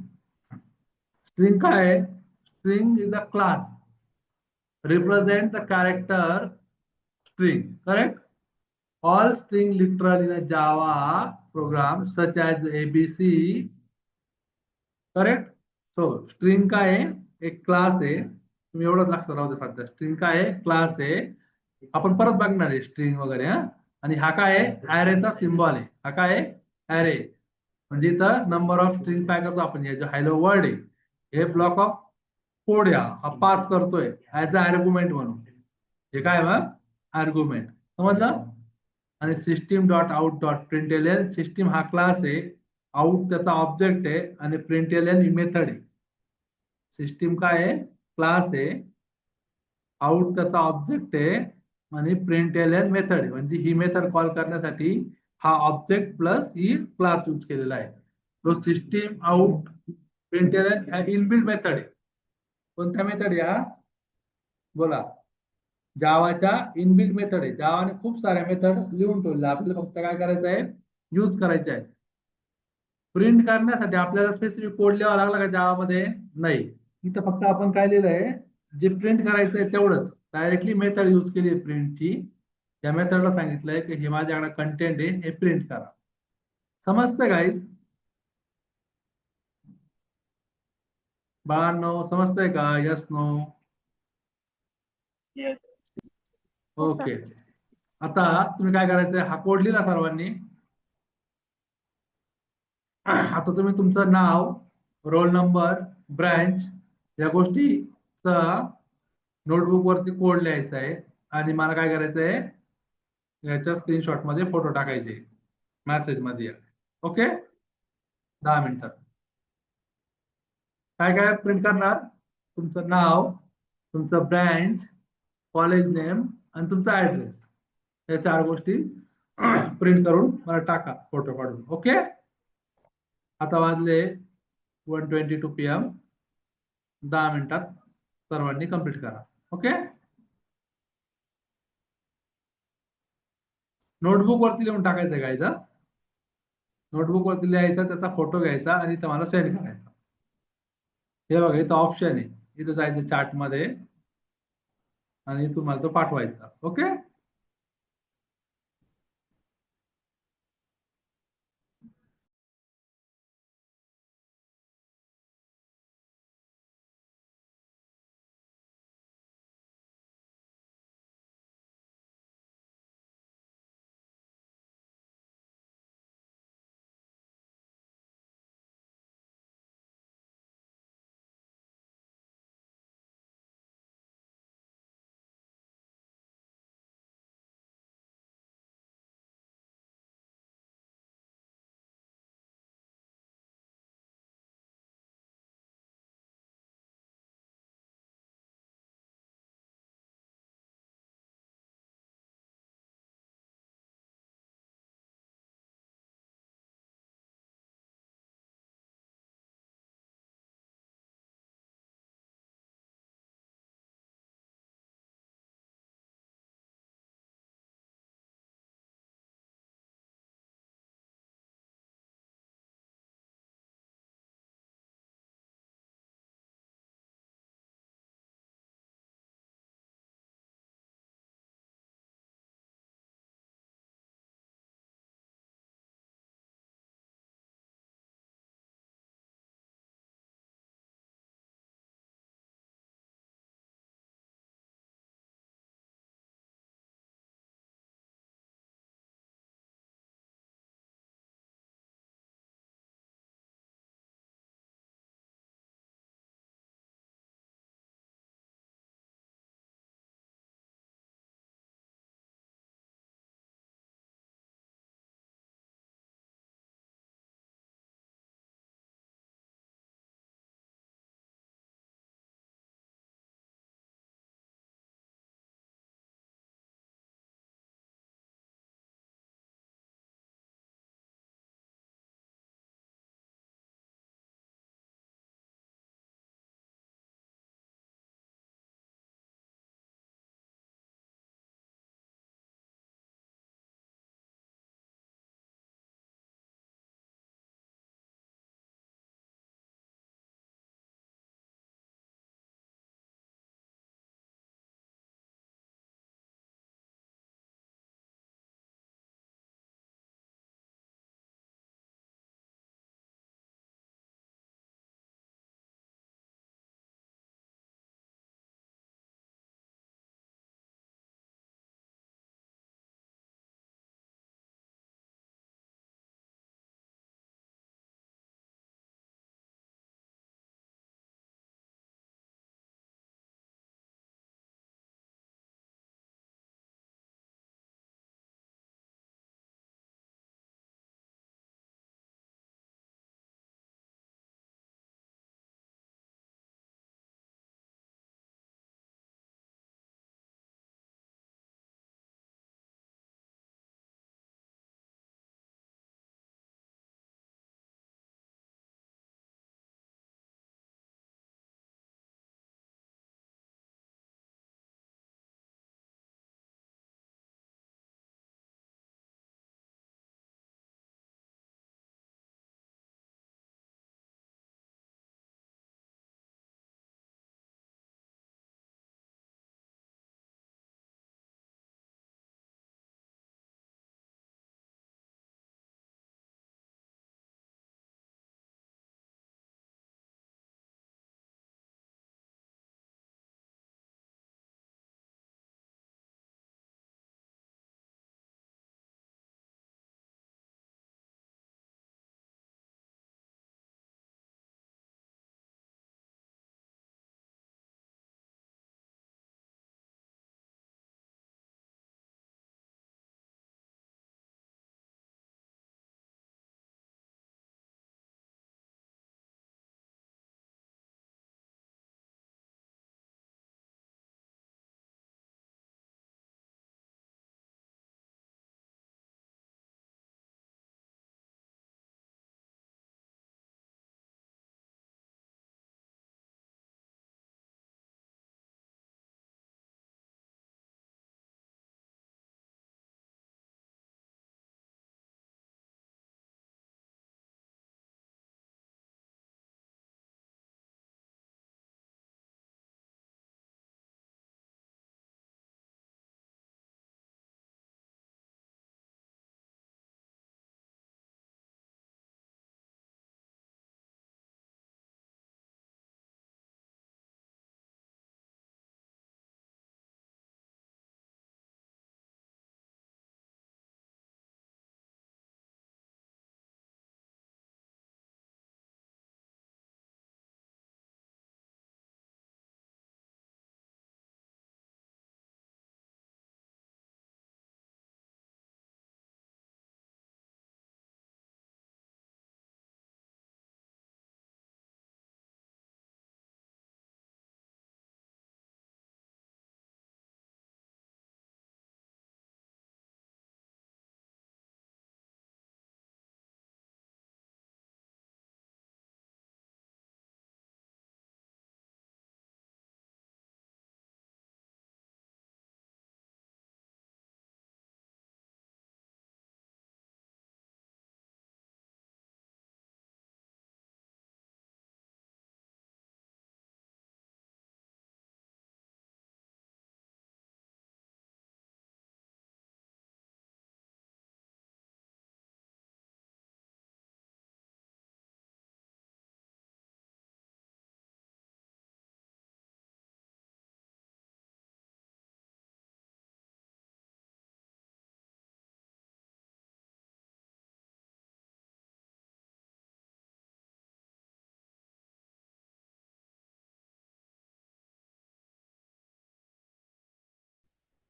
स्ट्रिंग काय आहे? String is a class represent the character string. Correct. All string literal in a Java program such as ABC. Correct. So string काय आहे? एक क्लास आहे. तुम्ही एवढंच लक्षात राहू दे सध्या. स्ट्रिंग काय आहे? क्लास आहे. आपण परत बघणार आहे स्ट्रिंग वगैरे. आणि हा काय आहे? ॲरेचा सिम्बॉल आहे. हा काय आहे? ॲरे. म्हणजे इथं नंबर ऑफ स्ट्रिंग काय करतो आपण? हे जो हॅलो वर्ड आहे हे ब्लॉक ऑफ कोड हा पास करतोय ऍज अ आर्ग्युमेंट म्हणून. हे काय मग? आर्ग्युमेंट. समजलं? आणि system dot out dot println. System हा क्लास आहे, आउट त्याचा ऑब्जेक्ट आहे आणि प्रिंटएलएन ही मेथड आहे. सिस्टीम काय आहे? क्लास आहे, आउट त्याचा ऑब्जेक्ट आहे आणि प्रिंटएलएन मेथड आहे. म्हणजे ही मेथड कॉल करण्यासाठी हा ऑब्जेक्ट प्लस ही क्लास यूज केलेला आहे. तो सिस्टीम आउट प्रिंटएलएन हा इनबिल्ट मेथड आहे. कोणत्या मेथड या? बोला. जावाच्या इनबिल्ट मेथड आहे. जावाने खूप साऱ्या मेथड लिहून ठेवल्या, आपल्याला फक्त काय करायचं आहे, यूज करायचे आहे. प्रिंट करण्यासाठी आपल्याला स्पेसिफिक कोड लिहावा लागला का जावामध्ये? नाही. इथं फक्त आपण काय लिहिलंय, जे प्रिंट करायचं आहे तेवढंच डायरेक्टली मेथड यूज केली आहे प्रिंटची. त्या मेथडला सांगितलंय की हे माझ्याकडे कंटेंट आहे, हे प्रिंट करा. समजतंय गाईज? बाळांनो समजतंय का? Yes no? Yes. ओके. आता तुम्ही काय करायचंय, हा कोड लिहिला सर्वांनी. आता तुम्ही तुमचं नाव, रोल नंबर, ब्रँच या गोष्टीचा नोटबुक वरती कोड लिहायचा आहे आणि मला काय करायचं आहे, याच्या स्क्रीनशॉट मध्ये फोटो टाकायचे मेसेज मध्ये. ओके, 10 मिनिटात. काय काय प्रिंट करणार? तुमचं नाव, तुमचं ब्रँच, कॉलेज नेम आणि तुमचा ऍड्रेस, या 4 गोष्टी प्रिंट करून मला टाका फोटो काढून. ओके, आता वाजले 1:22 PM. 10 मिनिटात सर्वांनी कंप्लीट करा. ओके, नोटबुक वरती लिहून टाकायचं गायचा. नोटबुक वरती लिहायचा, त्याचा फोटो घ्यायचा आणि तुम्हाला सेंड करायचा. हे बघा इथं ऑप्शन आहे, इथं जायचं चार्ट मध्ये आणि तुम्हाला तो पाठवायचा. ओके.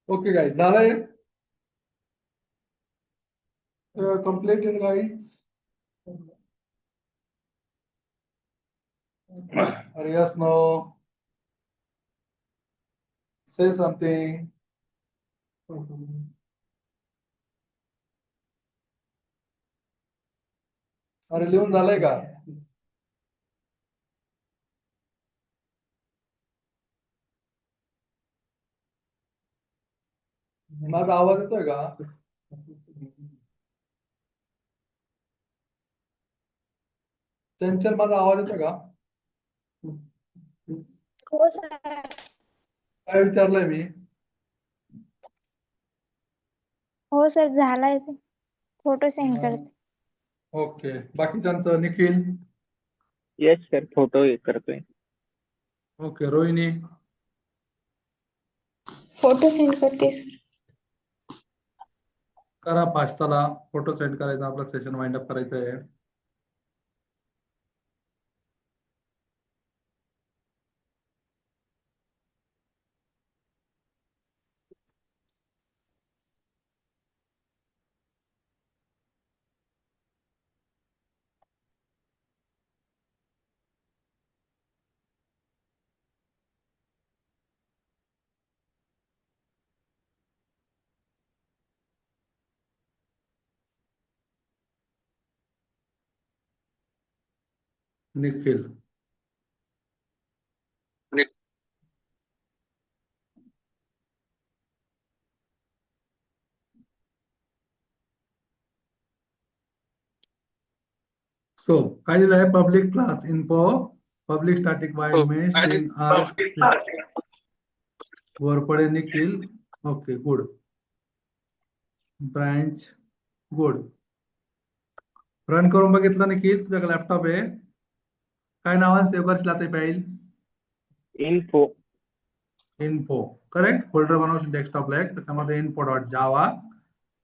ओके गाईज, झालंय. Completed guys. Or yes, no. Say something. अरे लिहून झालंय का? माझा आवाज येतोय का? चंचल, माझा आवाज येतोय का? हो सर. काय विचारलंय मी? हो सर, झालाय ते. फोटो सेंड करते. ओके, बाकीच्यांचं निखिल. येस सर, फोटो हे करतोय. ओके, रोहिणी. फोटो सेंड करते सर. करा फास्ट, चला फोटो सेंड करायचा, आपलं सेशन वाइंड अप करायचं आहे. निखिल. सो काय दिलं आहे? Public class info, public static void main, string आर, Varpade Nikhil. Okay, good. Branch, good. Run करून बघितलं निखिल? तुझ्याकडे लॅपटॉप आहे? काय नावाने सेव्ह करशील आता file? Info. Info, correct. Folder बनवशील डेस्कटॉपला एक, त्याच्यामध्ये info dot Java,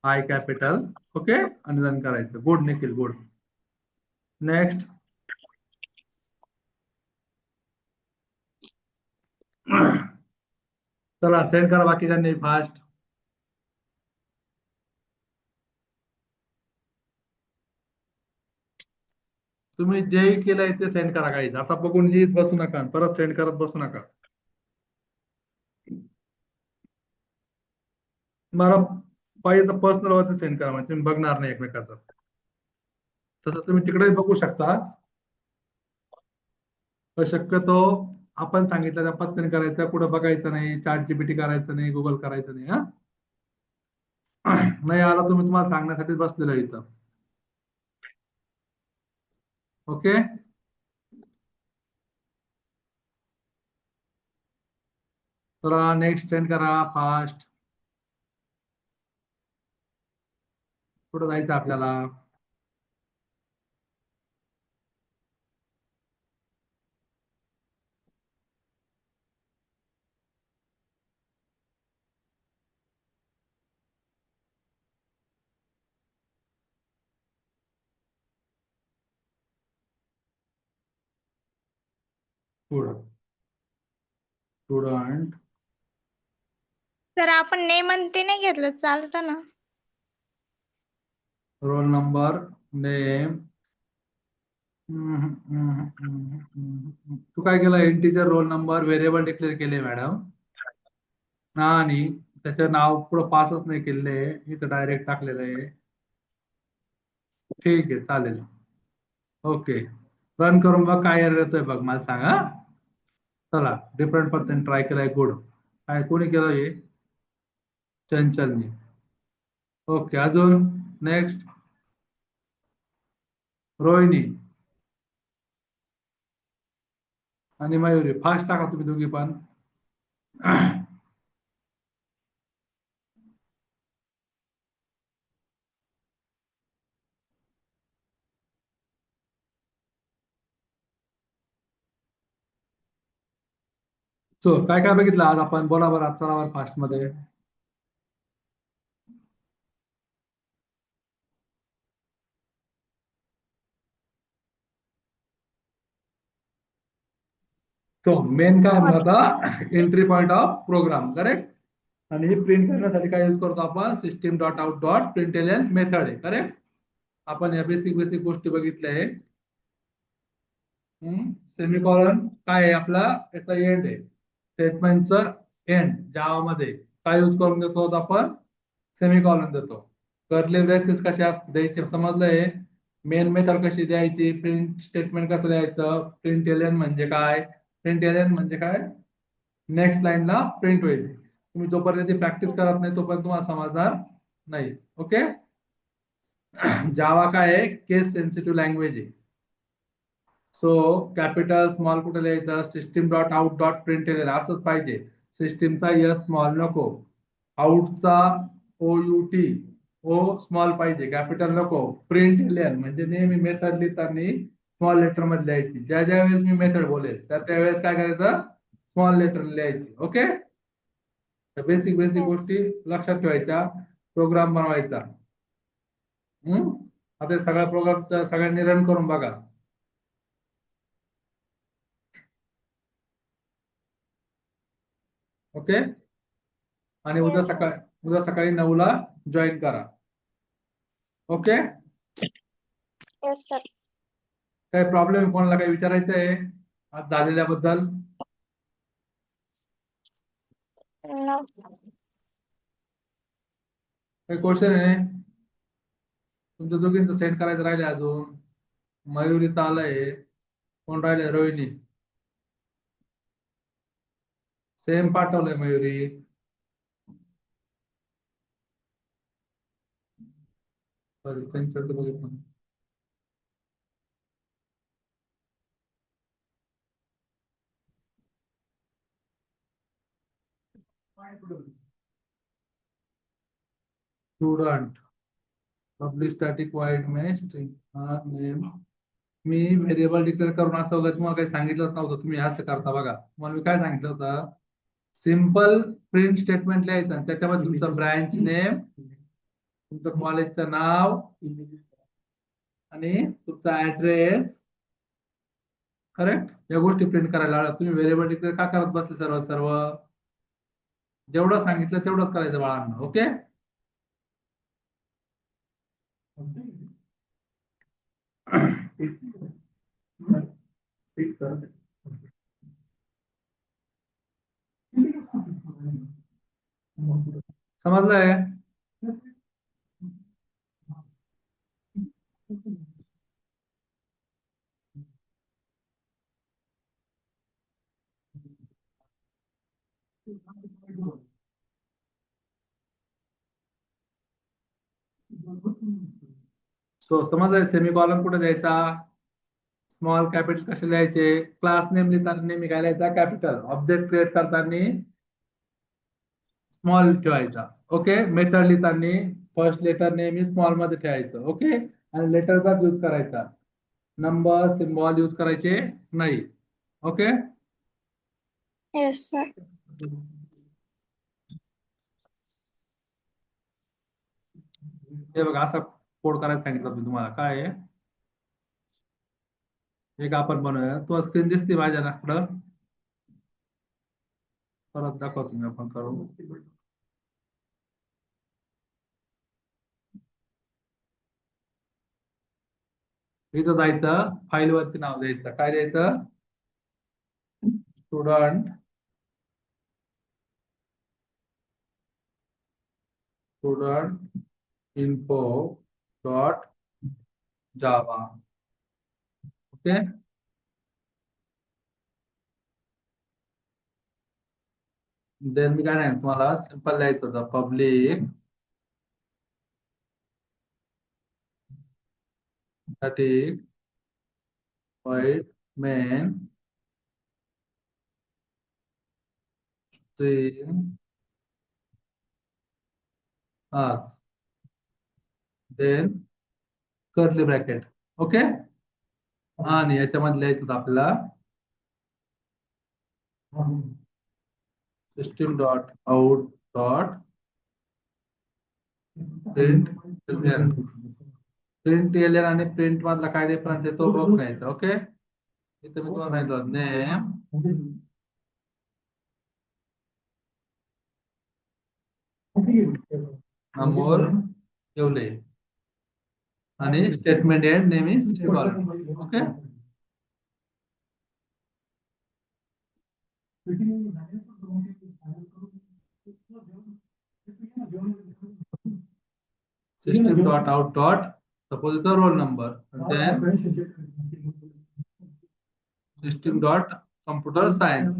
I capital. Okay, आणि रन करायचं. Good Nikhil, good. नेक्स्ट. चला सेंड करा बाकीच्यांनी फास्ट. तुम्ही जे केलंय ते सेंड करा. काही आता बघून लिहित बसू नका, परत सेंड करत बसू नका. मला पाहिजे तर पर्सनल वरती सेंड करा, म्हणजे तुम्ही बघणार नाही एकमेकाचं. तसं तुम्ही तिकडेही बघू शकता, पण शक्यतो आपण सांगितलं त्या पद्धतीने करायचं. पुढे बघायचं नाही, चॅट जीपीटी करायचं नाही, गुगल करायचं नाही. हा नाही आला तुम्ही, तुम्हाला सांगण्यासाठीच बसलेलं आहे इथं. ओके, चला नेक्स्ट सेंड करा फास्ट. कुठं जायचं आपल्याला? पुढं स्टुडंट. सर, आपण नेम आणि ते नाही घेतलं चालतं ना? Roll number, name. तू काय केलं? Integer roll number variable declare केले मॅडम, आणि त्याचं नाव पुढं पासच नाही केलेलं आहे, इथं डायरेक्ट टाकलेलं आहे. ठीक आहे, चालेल. ओके, रन करून बघ काय एरर येतोय बघ, मला सांगा. चला, डिफरंट पद्धतीने ट्राय केलाय. गुड. काय कोणी केलं हे? चंचलनी. ओके, अजून नेक्स्ट. रोहिणी आणि मयुरी. फास्ट टाका तुम्ही दोघी पण. सो काय काय बघितलं आज आपण? बोला बरं, चला फास्ट मध्ये. तो मेन काय म्हणता? Entry point of program, correct. आणि ही प्रिंट करण्यासाठी काय यूज करतो आपण system dot out dot println method आहे. करेक्ट. आपण या बेसिक गोष्टी बघितल्या आहे. सेमिकॉलन काय आहे आपला याचा एंड आहे. स्टेटमेंटचं एंड जावा मध्ये काय यूज करून देतो आपण सेमिकॉलन देतो. कर्ली ब्रेसेस कशा द्यायचे समजलंय. मेन मेथड कशी द्यायची, प्रिंट स्टेटमेंट कसं द्यायचं, प्रिंटएलएन म्हणजे काय, प्रिंटएलएन म्हणजे काय नेक्स्ट लाईनला प्रिंट होईल. तुम्ही जोपर्यंत प्रॅक्टिस करत नाही तोपर्यंत तुम्हाला समजणार नाही. ओके. जावा काय आहे केस सेन्सिटिव्ह लँग्वेज आहे. सो कॅपिटल स्मॉल कुठे लिहायचं सिस्टीम डॉट आउट डॉट प्रिंटएलएन असंच पाहिजे. सिस्टीमचा एस स्मॉल नको, आउटचा OUT ओ स्मॉल पाहिजे, कॅपिटल नको. प्रिंटएलएन म्हणजे नेहमी मेथड लिहिताना स्मॉल लेटर मध्ये लिहायची. ज्या ज्या वेळेस मी मेथड बोलेल त्या वेळेस काय करायचं स्मॉल लेटर लिहायची. ओके. Basic Yes. गोष्टी लक्षात ठेवायच्या. प्रोग्राम बनवायचा. आता सगळा प्रोग्राम सगळ्यांनी रन करून बघा. ओके. आणि Yes. उद्या सकाळी 9ला जॉईन करा. ओके. Yes, sir. काही प्रॉब्लेम कोणाला काही विचारायचं आहे आज झालेल्याबद्दल? No. काही क्वेश्चन आहे? तुमच्या दोघींचं सेंड करायचं राहिले अजून. मयुरीचं आलंय. कोण राहिले? रोहिणी. सेम पाठवलंय मयुरी. सॉरी त्यांच्याचं बघितलं. स्टूडेंट पब्लिक स्टॅटिक वाईड में स्ट्रिंग नेम. मी व्हेरिएबल डिक्लेअर करून असं वगैरे तुम्हाला काही सांगितलं नव्हतं. तुम्ही असं करता बघा. तुम्हाला मी काय सांगितलं होतं सिम्पल प्रिंट स्टेटमेंट लिहायचं आणि त्याच्यामध्ये तुमचं ब्रँच नेम, तुमचं कॉलेजचं नाव आणि तुमचा ऍड्रेस. करेक्ट. या गोष्टी प्रिंट करायला लागला. तुम्ही व्हेरिएबल डिक्लेअर का करत बसले सर्व जेवढं सांगितलं तेवढंच करायचं बाळांना. ओके. समजलंय? सो समजलंय. सेमिकॉलन कुठे द्यायचा, स्मॉल कॅपिटल कसे लिहायचे, क्लास नेम लिहिताना नेहमी काय लिहायचा कॅपिटल, ऑब्जेक्ट क्रिएट करताना स्मॉल ठेवायचा. ओके. मेथड लिहिताना फर्स्ट लेटर नेहमी स्मॉल मध्ये ठेवायचं. ओके. आणि लेटरचा यूज करायचा, नंबर सिम्बॉल यूज करायचे नाही. ओके. Yes, sir. हे बघा असा कोड करायला सांगितलं मी तुम्हाला. काय आहे एक आपण बनवूया. तो स्क्रीन दिसते माझ्या नाकडं. परत दाखवतो मी आपण करू. इथं जायचं, फाईल वरती नाव द्यायचं. काय द्यायचं स्टुडंट info डॉट जावा. ओके. देन मी काय नाही तुम्हाला सिंपल लिहायचं होतं public static void main string as then curly bracket. Okay. आणि याच्यामध्ये लिहायचं होतं आपल्याला सिस्टीम डॉट आउट डॉट प्रिंटएलएन. प्रिंटएलएन आणि प्रिंट मधला काय डिफरन्स आहे तो बघून घ्यायचा. ओके. इथे मी तुम्हाला सांगितलं नेम अमोल येवले आणि statement end name is Shrikant. Okay. System dot out dot suppose the roll number and then system dot computer science.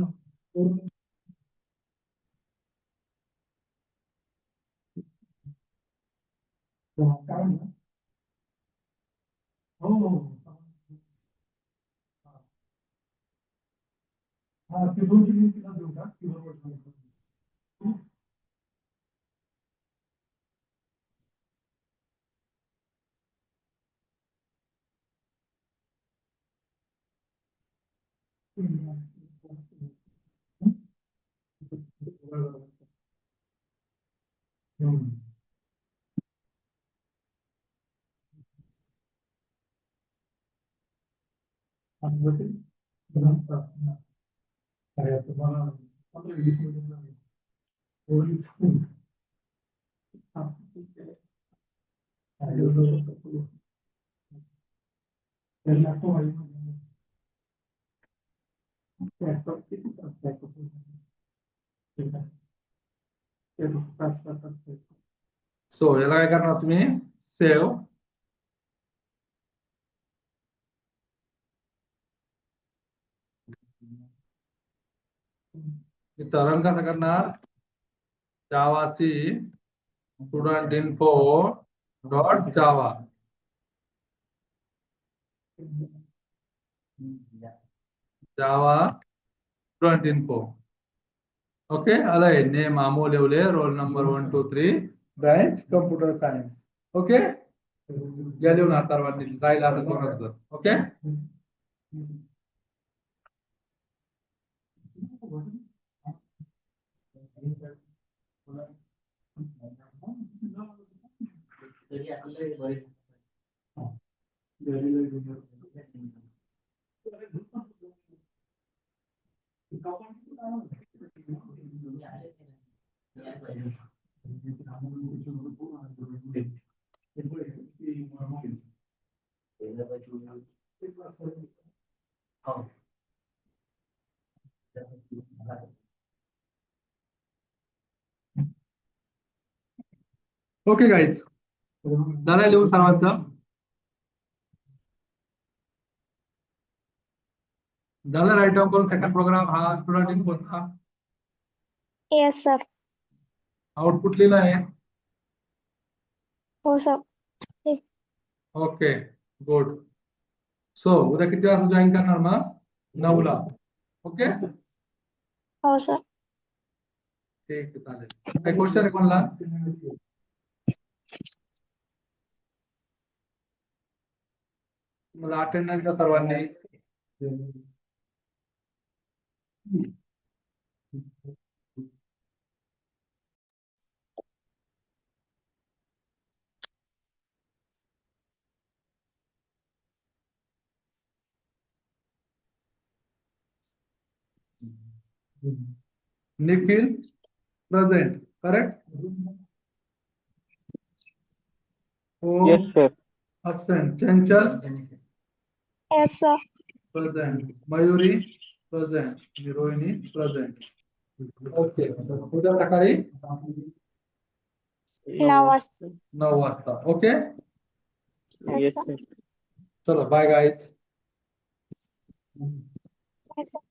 So याला काय करणार तुम्ही सेव्ह इथं रन कसं करणार Java C student info dot Java Java student info. Okay. अलय name Amol Yewale roll number 1 2 3 branch computer science. Okay. या लिहून सर्वांनी जाईल असं कोणाचं. ओके. ओके गाईज झालं लिहून सर्वांचं झालं राईट डाऊन करून सेकंड प्रोग्राम हा स्टुडंट इन्फोचा Yes, sir. आउटपुट लिहिलं आहे. हो सर. Okay good. सो उद्या किती वाजता जॉईन करणार मग 9 ला. ओके. हो सर. ठीक आहे चालेल. काही क्वेश्चन आहे कोणाला मला अटेंडन्स द्या सर्वांनी. Nikhil present correct. Yes, sir. absent. चंचल Yes, sir. Present. Mayuri present. Rohini present. Okay. उद्या सकाळी 9 वाजता. 9 वाजता. ओके. Yes, sir. चलो बाय गाइस. Yes, sir.